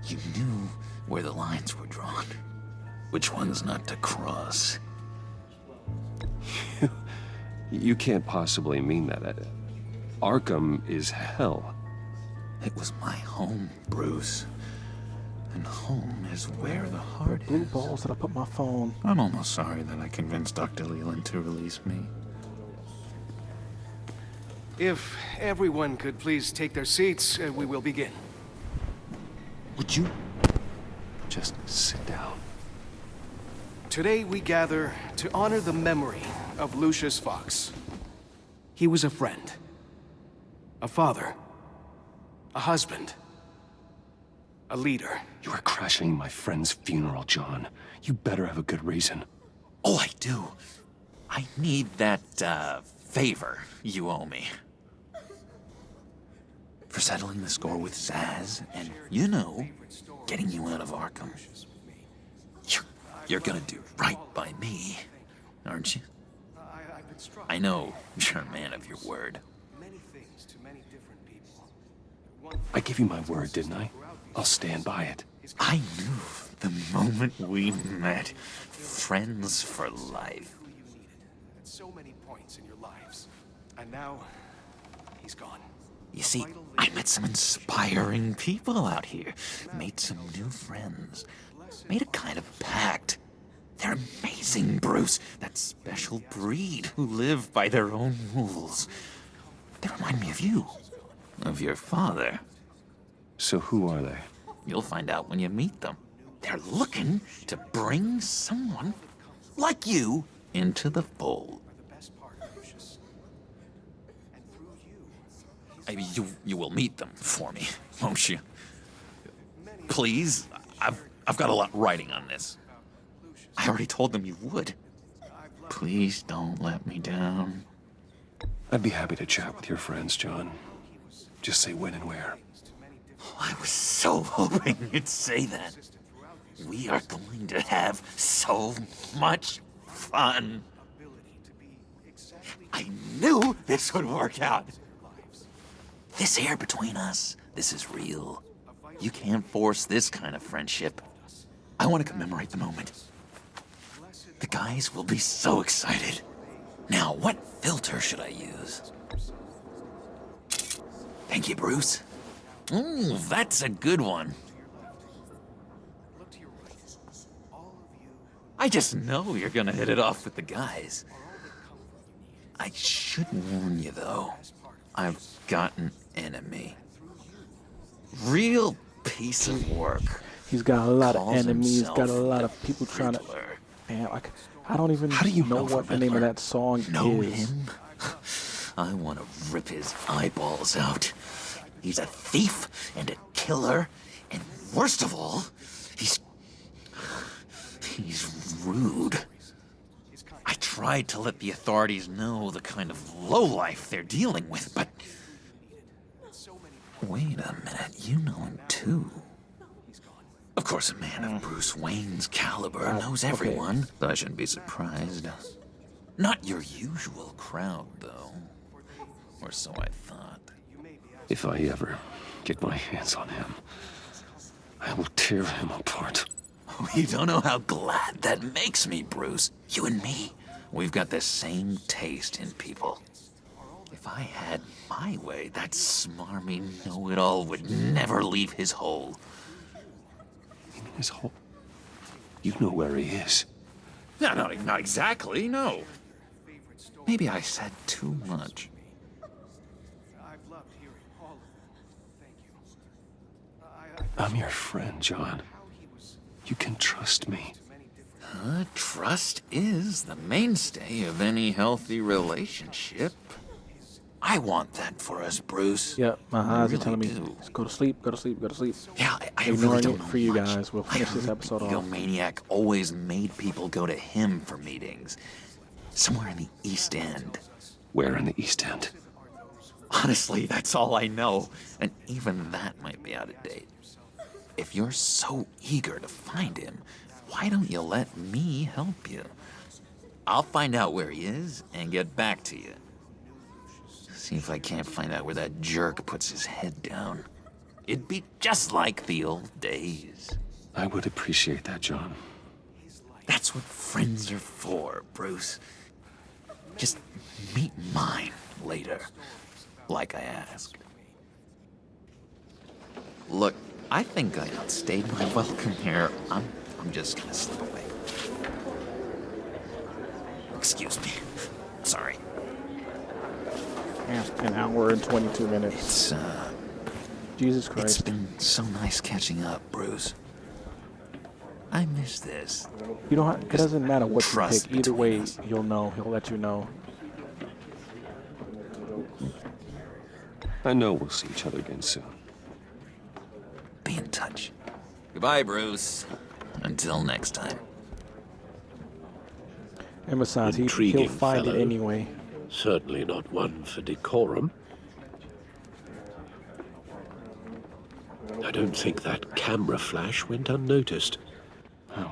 You knew where the lines were drawn. Which ones not to cross. You can't possibly mean that. Arkham is hell. It was my home, Bruce. And home is where the heart Blue is. balls that I put my phone. I'm almost sorry that I convinced Dr. Leland to release me. If everyone could please take their seats, we will begin. Would you just sit down? Today we gather to honor the memory of Lucius Fox. He was a friend, a father, a husband, a leader. You are crashing my friend's funeral, John. You better have a good reason. Oh, I do. I need that, favor you owe me. For settling the score with Zaz, and, you know, getting you out of Arkham. You're gonna do right by me, aren't you? I know you're a man of your word. I gave you my word, didn't I? I'll stand by it. I knew the moment we met. Friends for life. At so many points in your lives. And now, he's gone. You see, I met some inspiring people out here. Made some new friends. Made a kind of pact. They're amazing, Bruce. That special breed who live by their own rules. They remind me of you. Of your father. So who are they? You'll find out when you meet them. They're looking to bring someone like you into the fold. You will meet them for me, won't you? Please? I've got a lot riding on this. I already told them you would. Please don't let me down. I'd be happy to chat with your friends, John. Just say when and where. I was so hoping you'd say that. We are going to have so much fun. I knew this would work out. This air between us, this is real. You can't force this kind of friendship. I want to commemorate the moment. The guys will be so excited. Now, what filter should I use? Thank you, Bruce. Ooh, that's a good one. I just know you're gonna hit it off with the guys. I should warn you, though. I've got an enemy. Real piece of work. He's got a lot of Calls enemies, got a himself lot the of people trying to... Riddler. Damn, I don't even know what the name of that song Know is. him? I want to rip his eyeballs out. He's a thief and a killer, and worst of all, he's rude. I tried to let the authorities know the kind of lowlife they're dealing with, but... Wait a minute, you know him too. Of course, a man of Bruce Wayne's caliber knows everyone, so I shouldn't be surprised. Not your usual crowd, though. Or so I thought. If I ever get my hands on him, I will tear him apart. You don't know how glad that makes me, Bruce. You and me, we've got the same taste in people. If I had my way, that smarmy know-it-all would never leave his hole. His hole? You know where he is. No, not exactly, no. Maybe I said too much. I'm your friend, John. You can trust me. Trust is the mainstay of any healthy relationship. I want that for us, Bruce. Yep, my eyes are telling me, do. go to sleep, go to sleep, go to sleep. Yeah, I Ignoring really don't it know for you much. guys. We'll finish this episode off. Egomaniac always made people go to him for meetings. Somewhere in the East End. Where in the East End? Honestly, that's all I know. And even that might be out of date. If you're so eager to find him, why don't you let me help you? I'll find out where he is and get back to you. See if I can't find out where that jerk puts his head down. It'd be just like the old days. I would appreciate that, John. That's what friends are for, Bruce. Just meet mine later, like I asked. Look, I think I outstayed my welcome here. I'm just gonna slip away. Excuse me. Sorry. Yeah, an hour and 22 minutes. It's, Jesus Christ. It's been so nice catching up, Bruce. I miss this. You don't have, it doesn't matter what you Trust pick. Either way, between us. you'll know. He'll let you know. I know we'll see each other again soon. Be in touch. Goodbye, Bruce. Until next time. And besides, he'll Intriguing find fellow. it anyway. Certainly not one for decorum. I don't think that camera flash went unnoticed.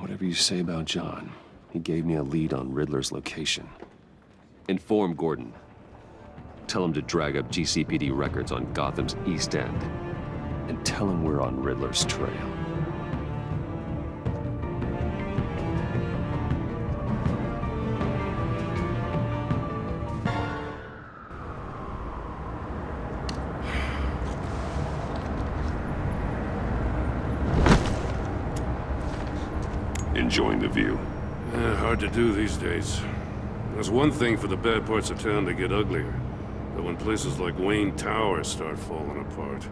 Whatever you say about John, he gave me a lead on Riddler's location. Inform Gordon. Tell him to drag up GCPD records on Gotham's East End. And tell him we're on Riddler's trail. Enjoying the view. Hard to do these days. There's one thing for the bad parts of town to get uglier. But when places like Wayne Tower start falling apart,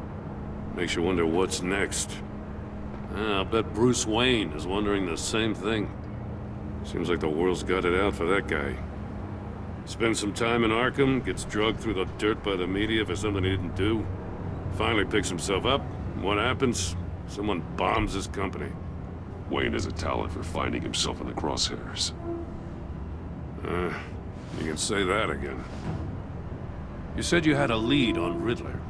makes you wonder what's next. I'll bet Bruce Wayne is wondering the same thing. Seems like the world's got it out for that guy. Spends some time in Arkham, gets drugged through the dirt by the media for something he didn't do. Finally picks himself up. What happens? Someone bombs his company. Wayne has a talent for finding himself in the crosshairs. You can say that again. You said you had a lead on Riddler.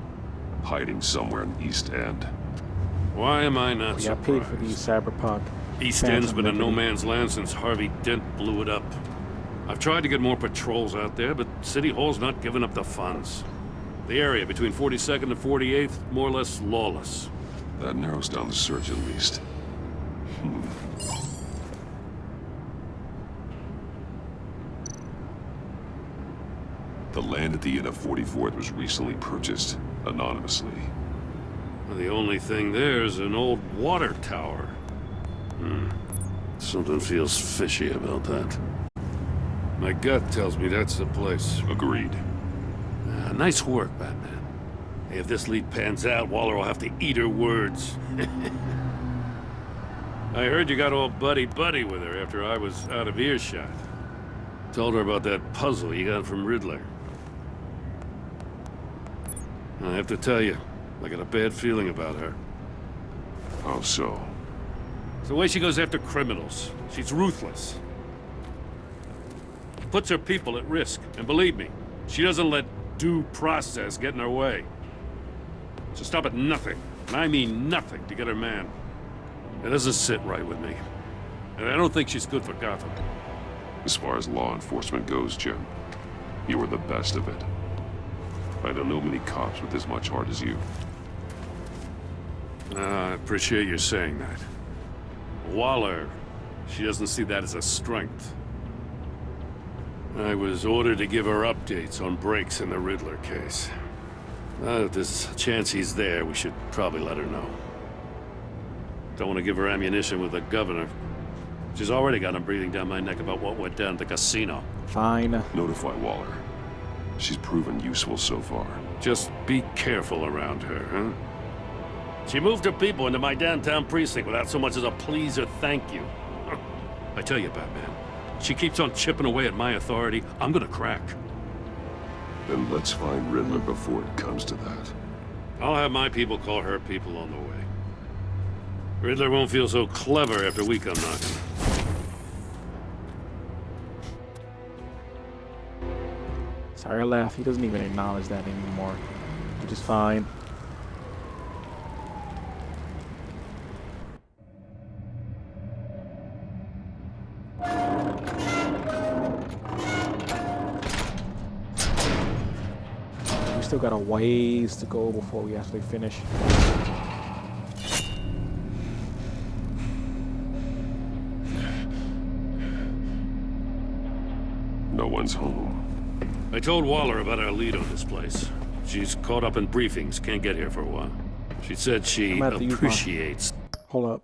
Hiding somewhere in the East End. Why am I not We got paid for these cyberpunk. East End's been a no man's land since Harvey Dent blew it up. I've tried to get more patrols out there, but City Hall's not giving up the funds. The area between 42nd and 48th, more or less lawless. That narrows down the search at least. The land at the end of 44th was recently purchased, anonymously. The only thing there is an old water tower. Something feels fishy about that. My gut tells me that's the place. Agreed. Nice work, Batman. Hey, if this lead pans out, Waller will have to eat her words. I heard you got all buddy-buddy with her after I was out of earshot. Told her about that puzzle you got from Riddler. I have to tell you, I got a bad feeling about her. How so? It's the way she goes after criminals. She's ruthless. Puts her people at risk, and believe me, she doesn't let due process get in her way. She'll stop at nothing, and I mean nothing, to get her man. It doesn't sit right with me. And I don't think she's good for Gotham. As far as law enforcement goes, Jim, you were the best of it. I don't know many cops with as much heart as you. I appreciate you saying that. Waller, she doesn't see that as a strength. I was ordered to give her updates on breaks in the Riddler case. If there's a chance he's there, we should probably let her know. Don't want to give her ammunition with the governor. She's already got him breathing down my neck about what went down at the casino. Fine. Notify Waller. She's proven useful so far. Just be careful around her, huh? She moved her people into my downtown precinct without so much as a please or thank you. I tell you, Batman, she keeps on chipping away at my authority, I'm gonna crack. Then let's find Riddler before it comes to that. I'll have my people call her people on the way. Riddler won't feel so clever after we come knocking. Sorry, I laugh. He doesn't even acknowledge that anymore. Which is fine. We still got a ways to go before we actually finish. No one's home. I told Waller about our lead on this place. She's caught up in briefings, can't get here for a while. She said she appreciates... Hold up.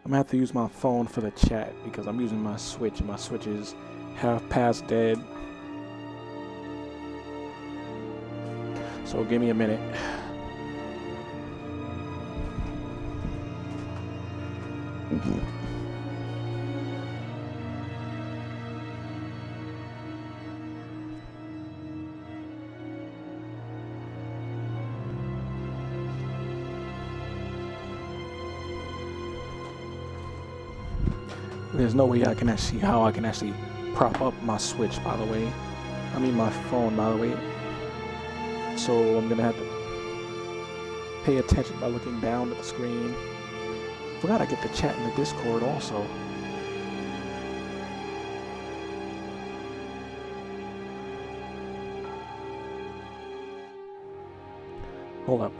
I'm gonna have to use my phone for the chat because I'm using my Switch and my Switch is half past dead. So give me a minute. There's no way I can actually, how I can actually prop up my Switch, by the way. I mean my phone, by the way. So I'm gonna have to pay attention by looking down at the screen. Forgot I get the chat in the Discord also. Hold up.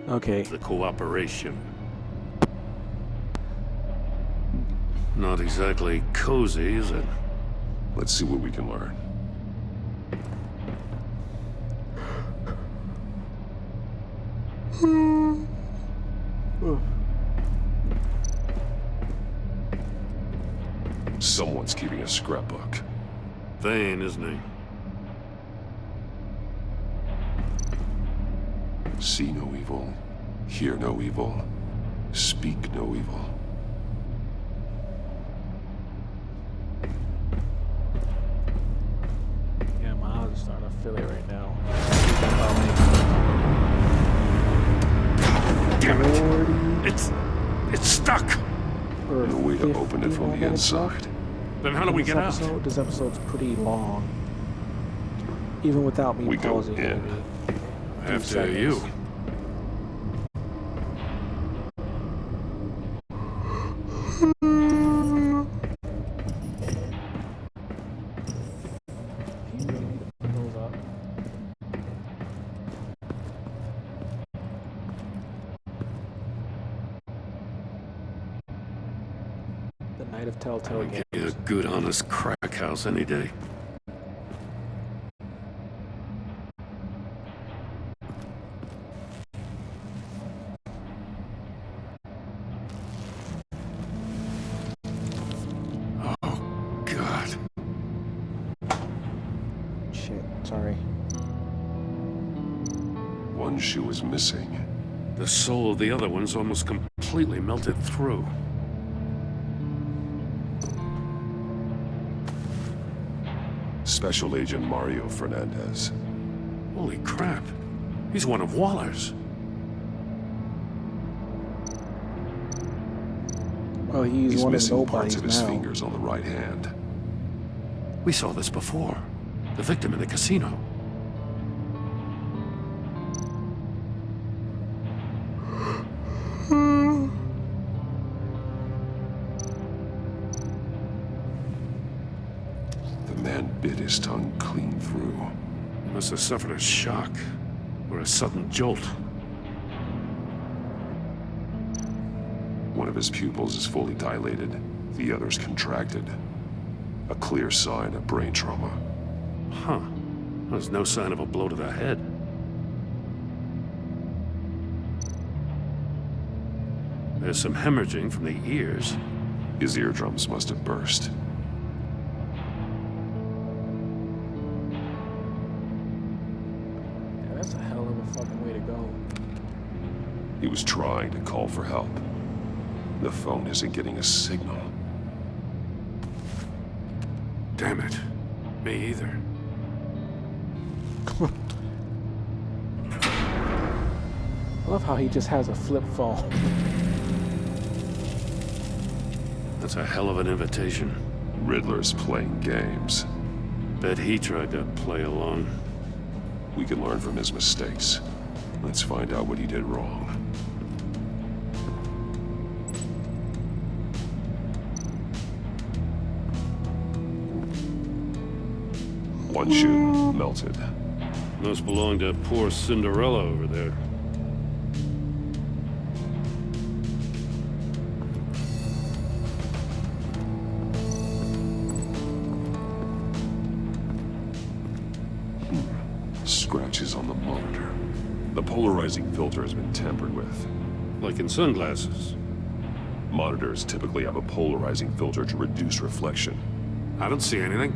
Okay. The cooperation. Not exactly cozy, is it? Let's see what we can learn. Someone's keeping a scrapbook. Vane, isn't he? See no evil, hear no evil, speak no evil. Yeah, my eyes are starting to feel it right now. Damn it! It's stuck! No way to open it from the inside. Then how do we get out? This episode's pretty long. Even without me pausing. We go in. After you. The night of Telltale Games. Get a good, honest crack house any day. Sorry. One shoe is missing. The soul of the other one's almost completely melted through. Special Agent Mario Fernandez. Holy crap. He's one of Waller's. Well, he's one missing of parts of his now. fingers on the right hand. We saw this before. The victim in the casino. The man bit his tongue clean through. He must have suffered a shock or a sudden jolt. One of his pupils is fully dilated, the other's contracted. A clear sign of brain trauma. Huh. There's no sign of a blow to the head. There's some hemorrhaging from the ears. His eardrums must have burst. Yeah, that's a hell of a fucking way to go. He was trying to call for help. The phone isn't getting a signal. Damn it. Me either. I love how he just has a flip phone. That's a hell of an invitation. Riddler's playing games. Bet he tried to play along. We can learn from his mistakes. Let's find out what he did wrong. One shoe melted. Must belong to poor Cinderella over there. Scratches on the monitor. The polarizing filter has been tampered with. Like in sunglasses. Monitors typically have a polarizing filter to reduce reflection. I don't see anything.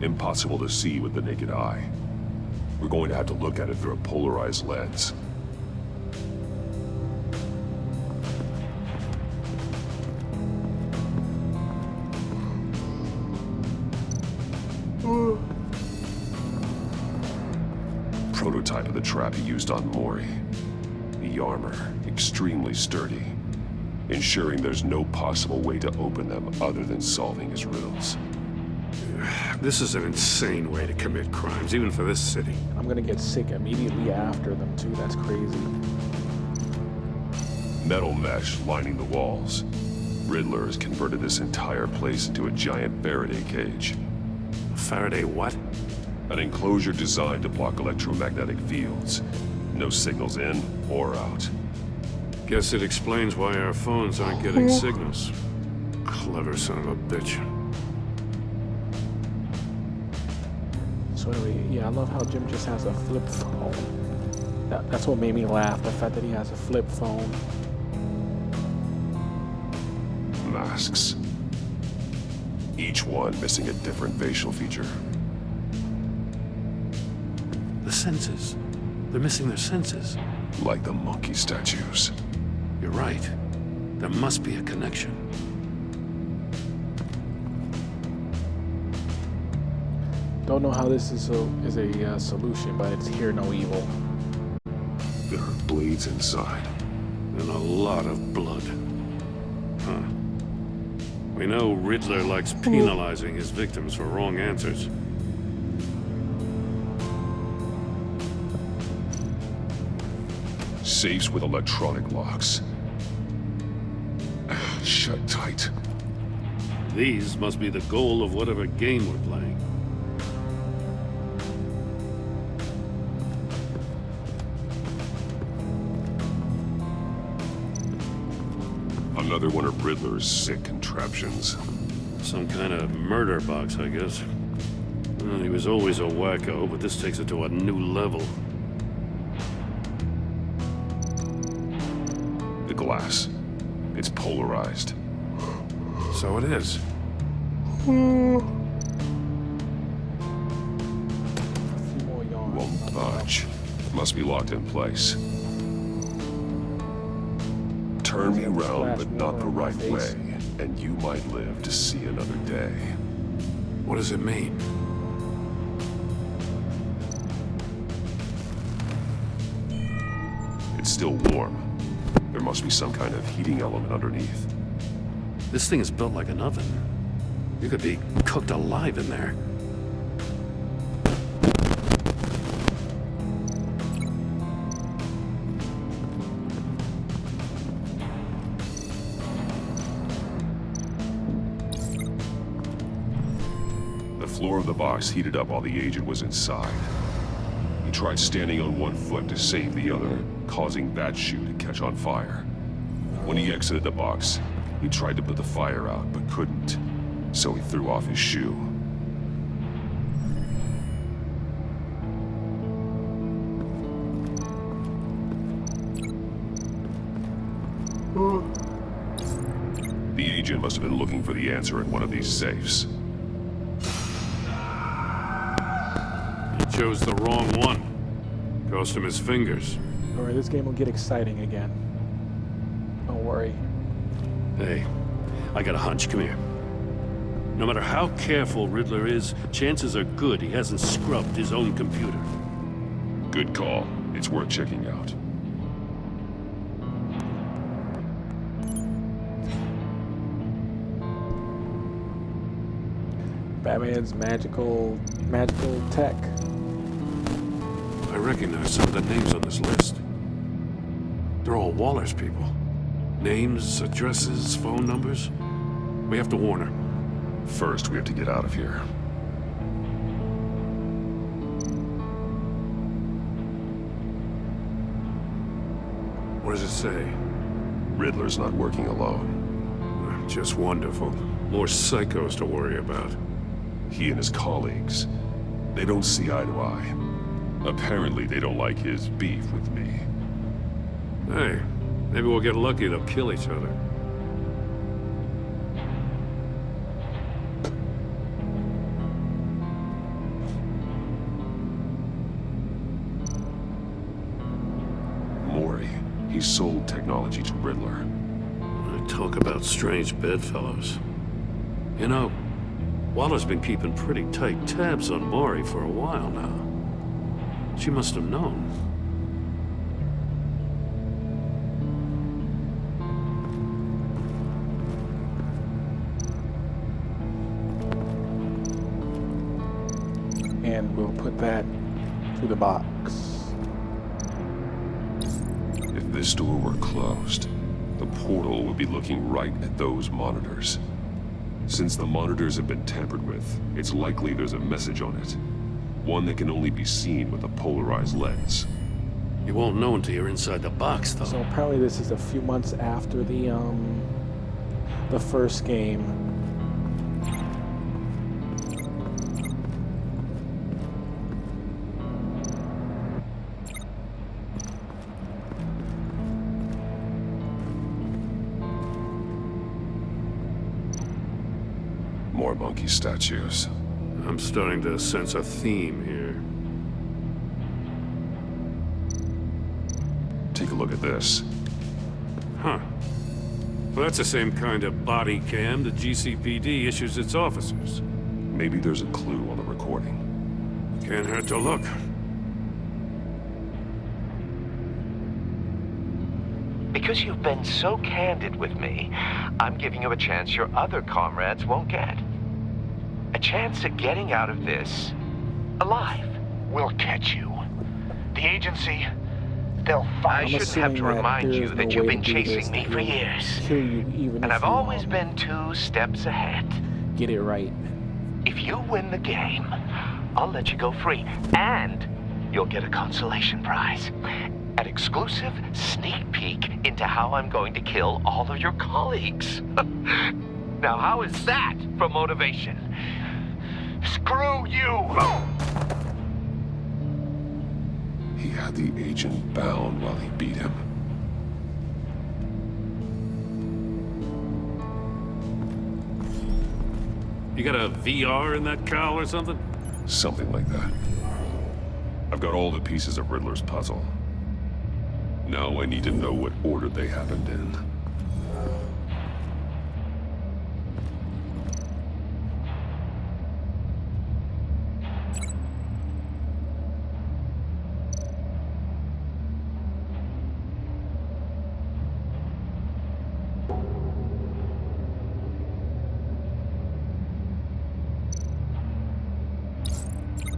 Impossible to see with the naked eye. We're going to have to look at it through a polarized lens. Prototype of the trap he used on Mori. The armor, extremely sturdy, ensuring there's no possible way to open them other than solving his riddles. This is an insane way to commit crimes, even for this city. I'm gonna get sick immediately after them too, that's crazy. Metal mesh lining the walls. Riddler has converted this entire place into a giant Faraday cage. Faraday what? An enclosure designed to block electromagnetic fields. No signals in or out. Guess it explains why our phones aren't getting signals. Clever son of a bitch. So anyway, yeah, I love how Jim just has a flip phone. That's what made me laugh, the fact that he has a flip phone. Masks. Each one missing a different facial feature. The senses. They're missing their senses. Like the monkey statues. You're right. There must be a connection. Don't know how this is a solution, but it's hear no evil. There are blades inside. And a lot of blood. Huh. We know Riddler likes penalizing his victims for wrong answers. Safes with electronic locks. Shut tight. These must be the goal of whatever game we're playing. Another one of Riddler's sick contraptions. Some kind of murder box, I guess. Well, he was always a wacko, but this takes it to a new level. The glass. It's polarized. So it is. Won't budge. Must be locked in place. Turn me around, but not the right way, and you might live to see another day. What does it mean? It's still warm. There must be some kind of heating element underneath. This thing is built like an oven. You could be cooked alive in there. The floor of the box heated up while the agent was inside. He tried standing on one foot to save the other, causing that shoe to catch on fire. When he exited the box, he tried to put the fire out, but couldn't, so he threw off his shoe. The agent must have been looking for the answer in one of these safes. He chose the wrong one. Cost him his fingers. Alright, this game will get exciting again. Don't worry. Hey, I got a hunch. Come here. No matter how careful Riddler is, chances are good he hasn't scrubbed his own computer. Good call. It's worth checking out. Batman's magical tech. I recognize some of the names on this list. They're all Waller's people. Names, addresses, phone numbers. We have to warn her. First, we have to get out of here. What does it say? Riddler's not working alone. Just wonderful. More psychos to worry about. He and his colleagues, they don't see eye to eye. Apparently, they don't like his beef with me. Hey, maybe we'll get lucky. They'll kill each other. Mori, he sold technology to Riddler. Talk about strange bedfellows. You know, Waller's been keeping pretty tight tabs on Mori for a while now. She must have known. And we'll put that through the box. If this door were closed, the portal would be looking right at those monitors. Since the monitors have been tampered with, it's likely there's a message on it. One that can only be seen with a polarized lens. You won't know until you're inside the box, though. So apparently this is a few months after the the first game. More monkey statues. I'm starting to sense a theme here. Take a look at this. Huh. Well, that's the same kind of body cam the GCPD issues its officers. Maybe there's a clue on the recording. Can't hurt to look. Because you've been so candid with me, I'm giving you a chance your other comrades won't get. A chance at getting out of this alive. We'll catch you. The agency, they'll find I shouldn't have to remind you that you've been chasing me for years. And I've always been 2 steps ahead. Get it right. If you win the game, I'll let you go free. And you'll get a consolation prize. An exclusive sneak peek into how I'm going to kill all of your colleagues. Now, how is that for motivation? Screw you! He had the agent bound while he beat him. You got a VR in that cowl or something? Something like that. I've got all the pieces of Riddler's puzzle. Now I need to know what order they happened in.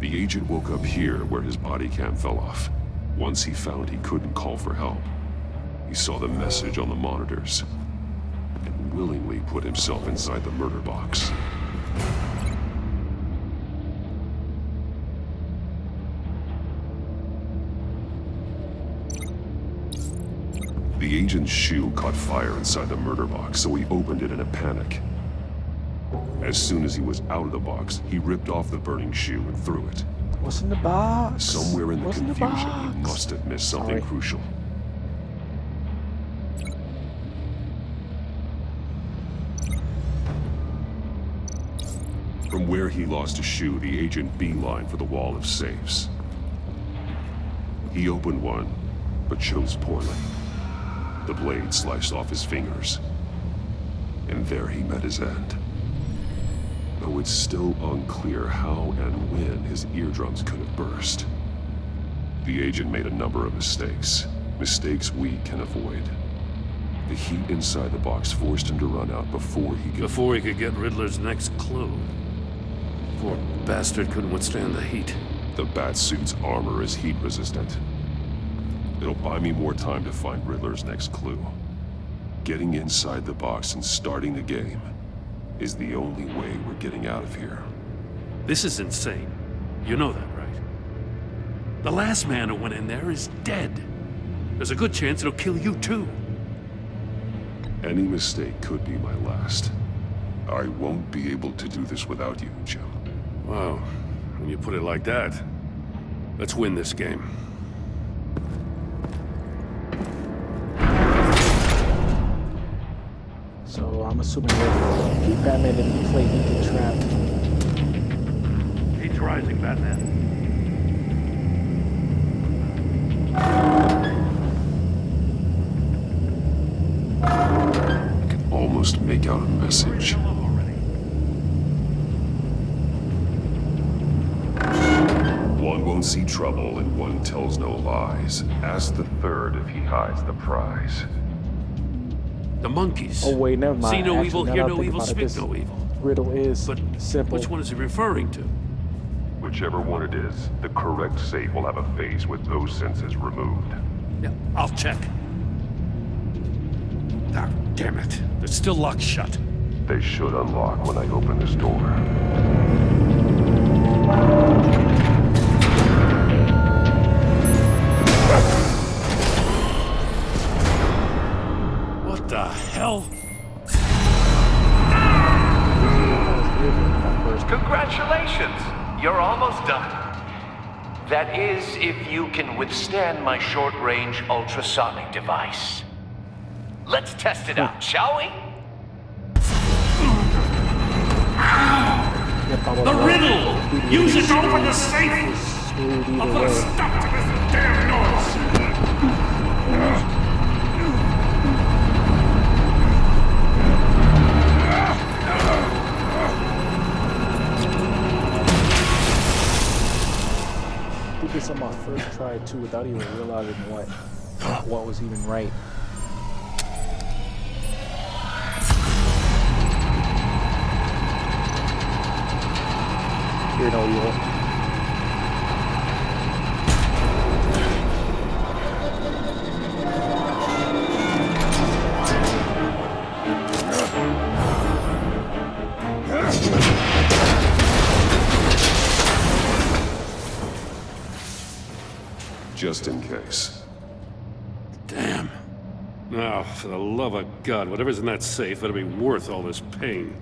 The agent woke up here where his body cam fell off. Once he found he couldn't call for help, he saw the message on the monitors and willingly put himself inside the murder box. The agent's shoe caught fire inside the murder box, so he opened it in a panic. As soon as he was out of the box, he ripped off the burning shoe and threw it. What's in the box? Somewhere in the confusion, he must have missed something crucial. From where he lost a shoe, the agent beelined for the wall of safes. He opened one, but chose poorly. The blade sliced off his fingers, and there he met his end. Though it's still unclear how and when his eardrums could have burst. The agent made a number of mistakes. Mistakes we can avoid. The heat inside the box forced him to run out before he could get Riddler's next clue. Poor bastard couldn't withstand the heat. The Batsuit's armor is heat resistant. It'll buy me more time to find Riddler's next clue. Getting inside the box and starting the game is the only way we're getting out of here. This is insane. You know that, right? The last man who went in there is dead. There's a good chance it'll kill you too. Any mistake could be my last. I won't be able to do this without you, Jim. Wow, when you put it like that, let's win this game. So I'm assuming that Pete Batman didn't play Ethan Trap. Heat's rising, Batman. I can almost make out a message. One won't see trouble and one tells no lies. Ask the third if he hides the prize. The monkeys. Oh wait, never mind. See no Actually, evil, now hear that I no think evil, about it, speak this no evil. riddle is But simple. which one is he referring to? Whichever one it is, the correct safe will have a face with those senses removed. Yeah, I'll check. Ah, damn it. They're still locked shut. They should unlock when I open this door. What the hell? first. Congratulations! You're almost done. That is, if you can withstand my short-range ultrasonic device. Let's test it out, shall we? The riddle! Use it to open the safe! I'll put a stop to this damn noise! I did this on my first try too without even realizing what was even right. Here no you. Just in case. Damn. Now, for the love of God, whatever's in that safe better be worth all this pain.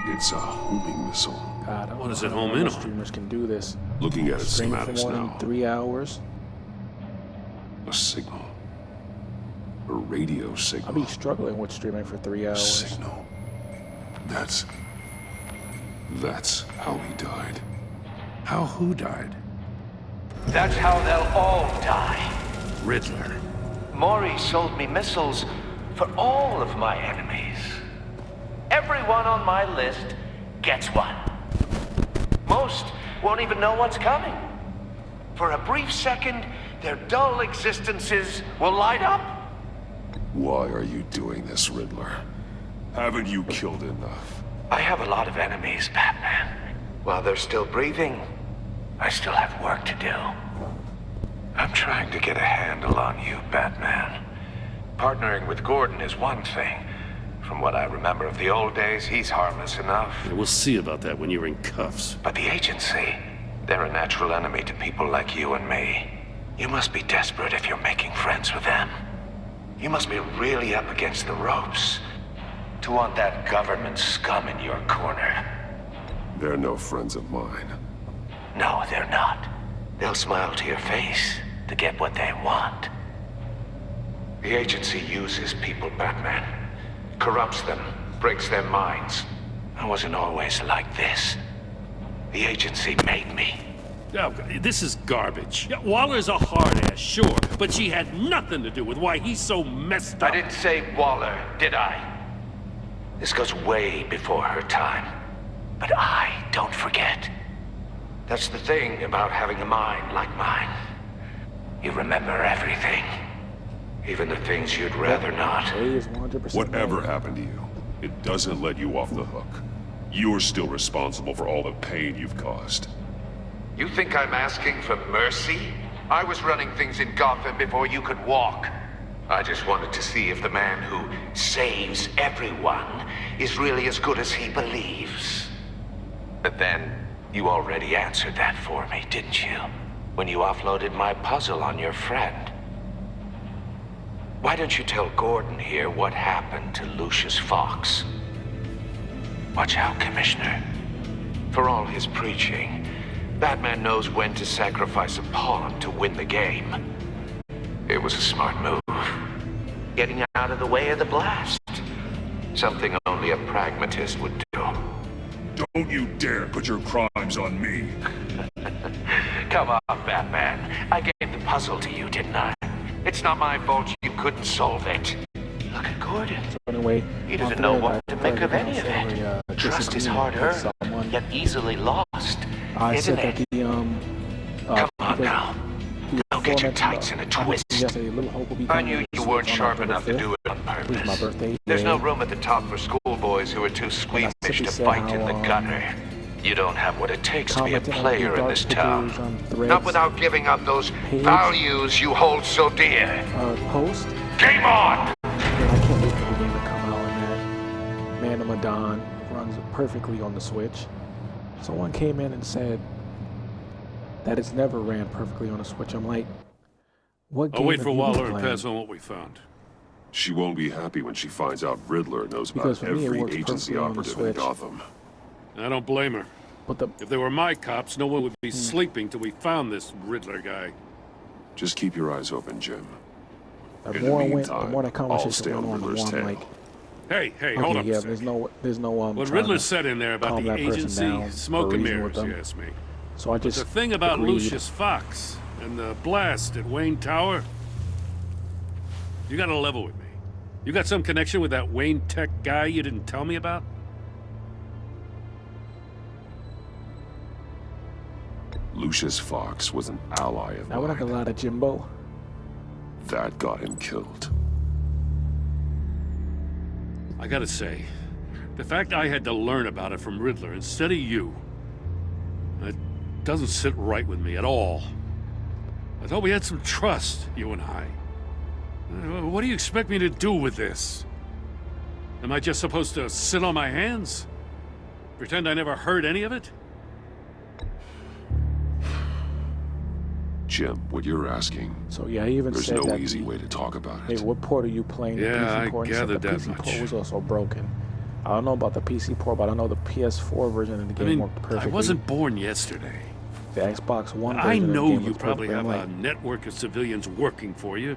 It's a homing missile. God, what is it home in on? Streamers can do this. Looking at its Stream for schematics more than now. 3 hours. A signal. A radio signal. I'll be struggling with streaming for 3 hours. Signal. That's how he died. How who died? That's how they'll all die. Riddler. Maury sold me missiles for all of my enemies. Everyone on my list gets one. Most won't even know what's coming. For a brief second, their dull existences will light up. Why are you doing this, Riddler? Haven't you killed enough? I have a lot of enemies, Batman. While they're still breathing, I still have work to do. I'm trying to get a handle on you, Batman. Partnering with Gordon is one thing. From what I remember of the old days, he's harmless enough. Yeah, we'll see about that when you're in cuffs. But the agency, they're a natural enemy to people like you and me. You must be desperate if you're making friends with them. You must be really up against the ropes to want that government scum in your corner. They're no friends of mine. No, they're not. They'll smile to your face to get what they want. The agency uses people, Batman. Corrupts them, breaks their minds. I wasn't always like this. The agency made me. Oh, this is garbage. Yeah, Waller's a hard-ass, sure, but she had nothing to do with why he's so messed up. I didn't say Waller, did I? This goes way before her time. But I don't forget. That's the thing about having a mind like mine. You remember everything. Even the things you'd rather not. Whatever happened to you, it doesn't let you off the hook. You're still responsible for all the pain you've caused. You think I'm asking for mercy? I was running things in Gotham before you could walk. I just wanted to see if the man who saves everyone is really as good as he believes. But then, you already answered that for me, didn't you? When you offloaded my puzzle on your friend. Why don't you tell Gordon here what happened to Lucius Fox? Watch out, Commissioner. For all his preaching, Batman knows when to sacrifice a pawn to win the game. It was a smart move. Getting out of the way of the blast. Something only a pragmatist would do. Don't you dare put your crimes on me. Come on, Batman. I gave the puzzle to you, didn't I? It's not my fault you couldn't solve it. Look at Gordon. Anyway, He doesn't know what to make of any of it. Trust is hard-earned, yet easily lost. I Isn't said that it? the Come on now. Don't get your tights in a twist. I knew you weren't sharp enough to do it on purpose. There's no room at the top for schoolboys who are too squeamish to fight in the gutter. You don't have what it takes to be a player in this town. Not without giving up those values you hold so dear. Post? Game on! I can't wait for the game to come out and that Man of Medan runs perfectly on the Switch. Someone came in and said that it's never ran perfectly on a Switch. I'm like, what game I'll wait for have you been Waller and playing? pass on what we found. She won't be happy when she finds out Riddler knows Because about for me, it every works agency perfectly on the operative in Switch. Gotham. I don't blame her. But if they were my cops, no one would be sleeping till we found this Riddler guy. Just keep your eyes open, Jim. The In more the I went, the meantime, more that I'll conversation stay went on on, the Riddler's more I'm tail. like, Hey, okay, hold up yeah, a second. there's no What trying Riddler to said in there about calm the that person agency, down smoke or and reason with mirrors, them. you asked me. So I But just the thing about agreed. Lucius Fox and the blast at Wayne Tower, you gotta level with me. You got some connection with that Wayne Tech guy you didn't tell me about? Lucius Fox was an ally of Now we're not mine. gonna lie to Jimbo. That got him killed. I gotta say, the fact I had to learn about it from Riddler instead of you, it doesn't sit right with me at all. I thought we had some trust, you and I. What do you expect me to do with this? Am I just supposed to sit on my hands? Pretend I never heard any of it? Jim, what you're asking, So yeah, he even there's said no that. easy way to talk about it. Hey, what port are you playing? The Yeah, PC I port? He said gathered the that PC much. port was also broken. I don't know about the PC port, but I know the PS4 version of the game worked perfectly. I wasn't born yesterday. The Xbox One version I of the know game you worked probably perfectly. have I'm a network of civilians working for you.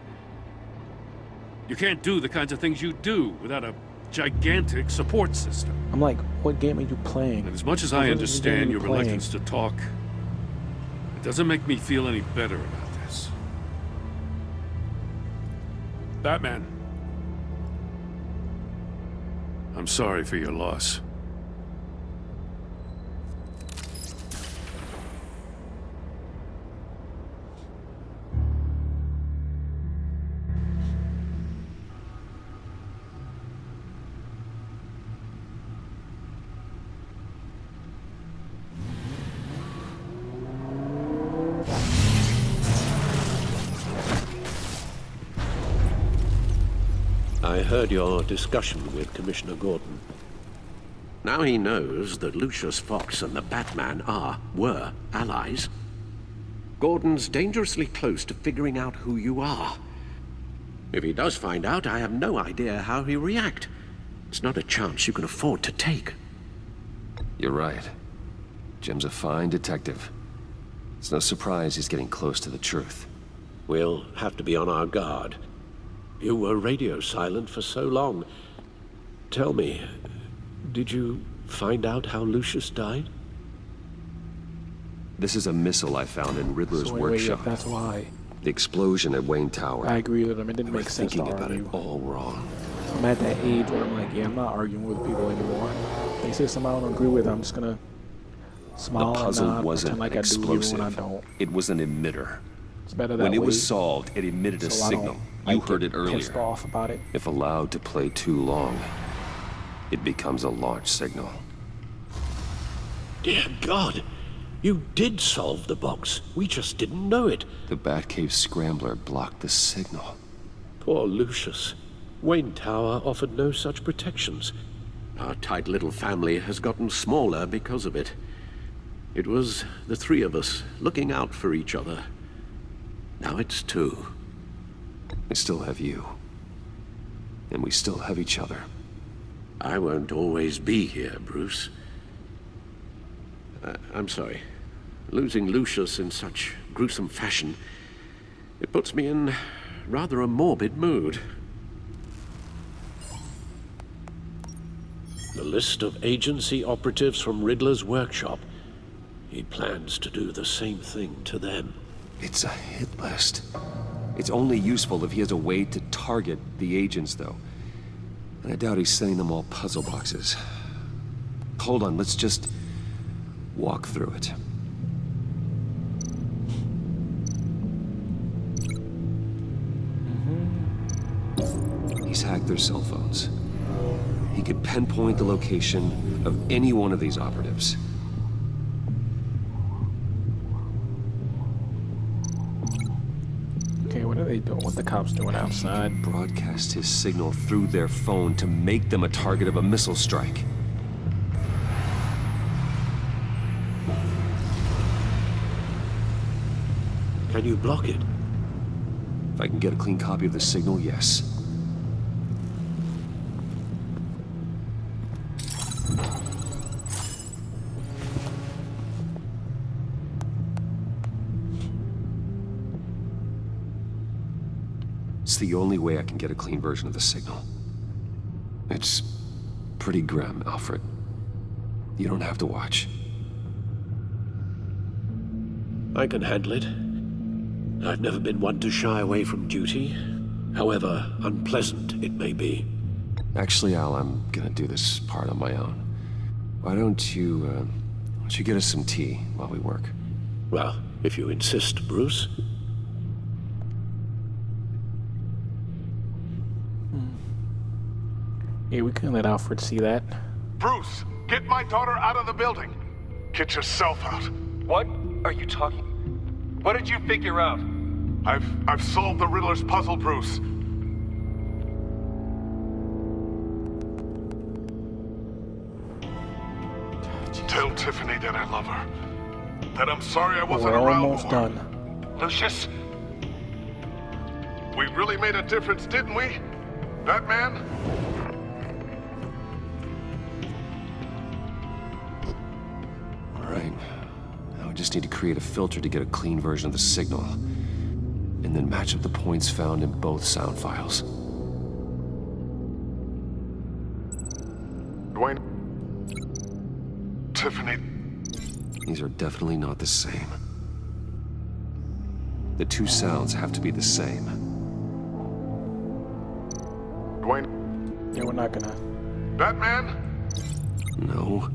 You can't do the kinds of things you do without a gigantic support system. I'm like, what game are you playing? And as much as What I version of the game are understand you your playing? reluctance to talk, it doesn't make me feel any better about this. Batman. I'm sorry for your loss. I heard your discussion with Commissioner Gordon. Now he knows that Lucius Fox and the Batman were allies. Gordon's dangerously close to figuring out who you are. If he does find out, I have no idea how he'll react. It's not a chance you can afford to take. You're right. Jim's a fine detective. It's no surprise he's getting close to the truth. We'll have to be on our guard. You were radio silent for so long. Tell me, did you find out how Lucius died? This is a missile I found in Riddler's So wait, workshop. yeah, that's why. The explosion at Wayne Tower. I agree with him. It didn't We're make sense to thinking about argue. it all wrong. I'm at that age where I'm like, yeah, I'm not arguing with people anymore. They say something I don't agree with, I'm just gonna smile The and puzzle nod, wasn't pretend like explosive. I do even when I don't. It was an emitter. It's better that When it way. was solved, it emitted a So I don't, signal. like, You heard get it earlier. pissed off about it. If allowed to play too long, it becomes a launch signal. Dear God, you did solve the box. We just didn't know it. The Batcave scrambler blocked the signal. Poor Lucius. Wayne Tower offered no such protections. Our tight little family has gotten smaller because of it. It was the three of us looking out for each other. Now it's two. I still have you. And we still have each other. I won't always be here, Bruce. I'm sorry. Losing Lucius in such gruesome fashion, it puts me in rather a morbid mood. The list of agency operatives from Riddler's workshop. He plans to do the same thing to them. It's a hit list. It's only useful if he has a way to target the agents, though. And I doubt he's sending them all puzzle boxes. Hold on, let's just walk through it. He's hacked their cell phones. He could pinpoint the location of any one of these operatives. Okay, what are they doing? What the cops doing outside? He broadcast his signal through their phone to make them a target of a missile strike. Can you block it? If I can get a clean copy of the signal, yes. It's the only way I can get a clean version of the signal. It's pretty grim, Alfred. You don't have to watch. I can handle it. I've never been one to shy away from duty, however unpleasant it may be. Actually, Al, I'm gonna do this part on my own. Why don't you get us some tea while we work? Well, if you insist, Bruce. Yeah, we couldn't let Alfred see that. Bruce, get my daughter out of the building. Get yourself out. What are you talking? What did you figure out? I've solved the Riddler's puzzle, Bruce. Tell Tiffany that I love her. That I'm sorry I wasn't We're around almost more. done. Lucius, we really made a difference, didn't we? Batman? All right. Now we just need to create a filter to get a clean version of the signal. And then match up the points found in both sound files. Dwayne? Tiffany? These are definitely not the same. The two sounds have to be the same. Dwayne? Yeah, we're not gonna. Batman? No.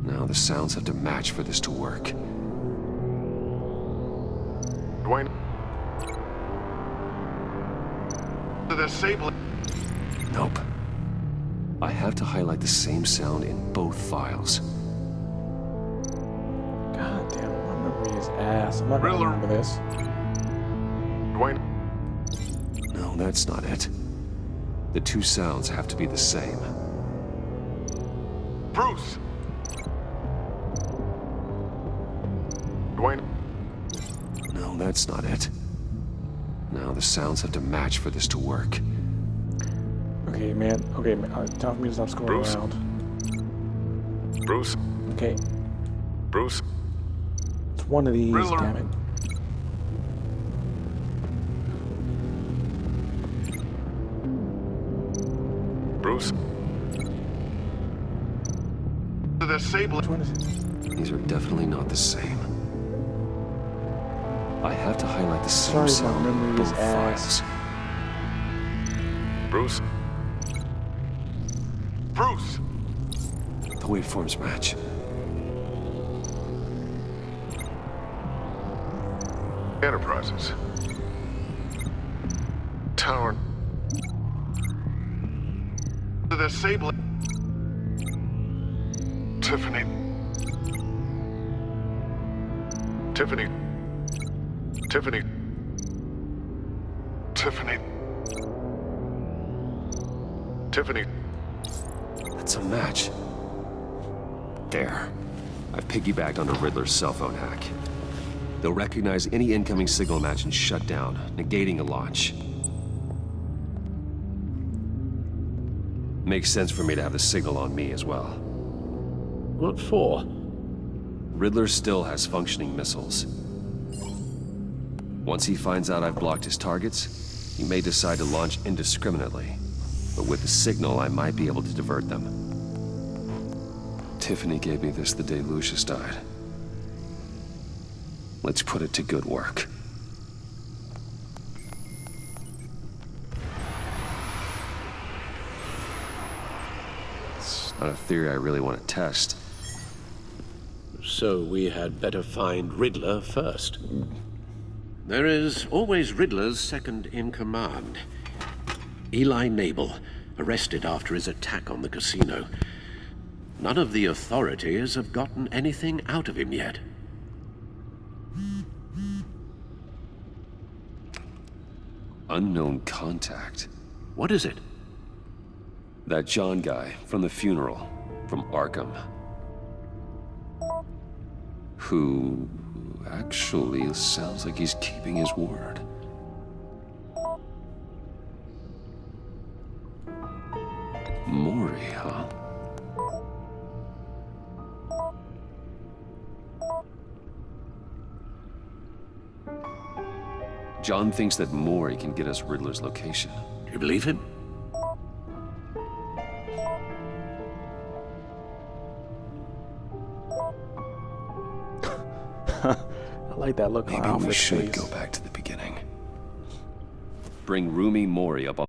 No, the sounds have to match for this to work. Dwayne? The disabling. Nope. I have to highlight the same sound in both files. God damn it, my memory is ass. I'm not gonna remember this. Dwayne? No, that's not it. The two sounds have to be the same. Bruce! Dwayne? No, that's not it. Now the sounds have to match for this to work. Okay, man. Okay, time for me to stop scrolling Bruce? around. Bruce? Okay, Bruce? it's one of these, Riddler. damn it. Bruce? The disabling. Which one is it? These are definitely not the same. I have to highlight the same Sorry, my sound in memory is both ass. files. Bruce? Bruce! The waveforms match. Enterprises. Tower. The disabling. Tiffany. Tiffany. Tiffany. Tiffany. Tiffany. That's a match. There. I've piggybacked onto Riddler's cell phone hack. They'll recognize any incoming signal match and shut down, negating a launch. Makes sense for me to have the signal on me as well. What for? Riddler still has functioning missiles. Once he finds out I've blocked his targets, he may decide to launch indiscriminately. But with the signal, I might be able to divert them. Tiffany gave me this the day Lucius died. Let's put it to good work. It's not a theory I really want to test. So we had better find Riddler first. There is always Riddler's second in command. Eli Nabel, arrested after his attack on the casino. None of the authorities have gotten anything out of him yet. Unknown contact. What is it? That John guy from the funeral, from Arkham. Who actually sounds like he's keeping his word. Mori, huh? John thinks that Maury can get us Riddler's location. You believe him? I like that look on Maybe we Alfred's should face. go back to the beginning. Bring Rumi Mori up on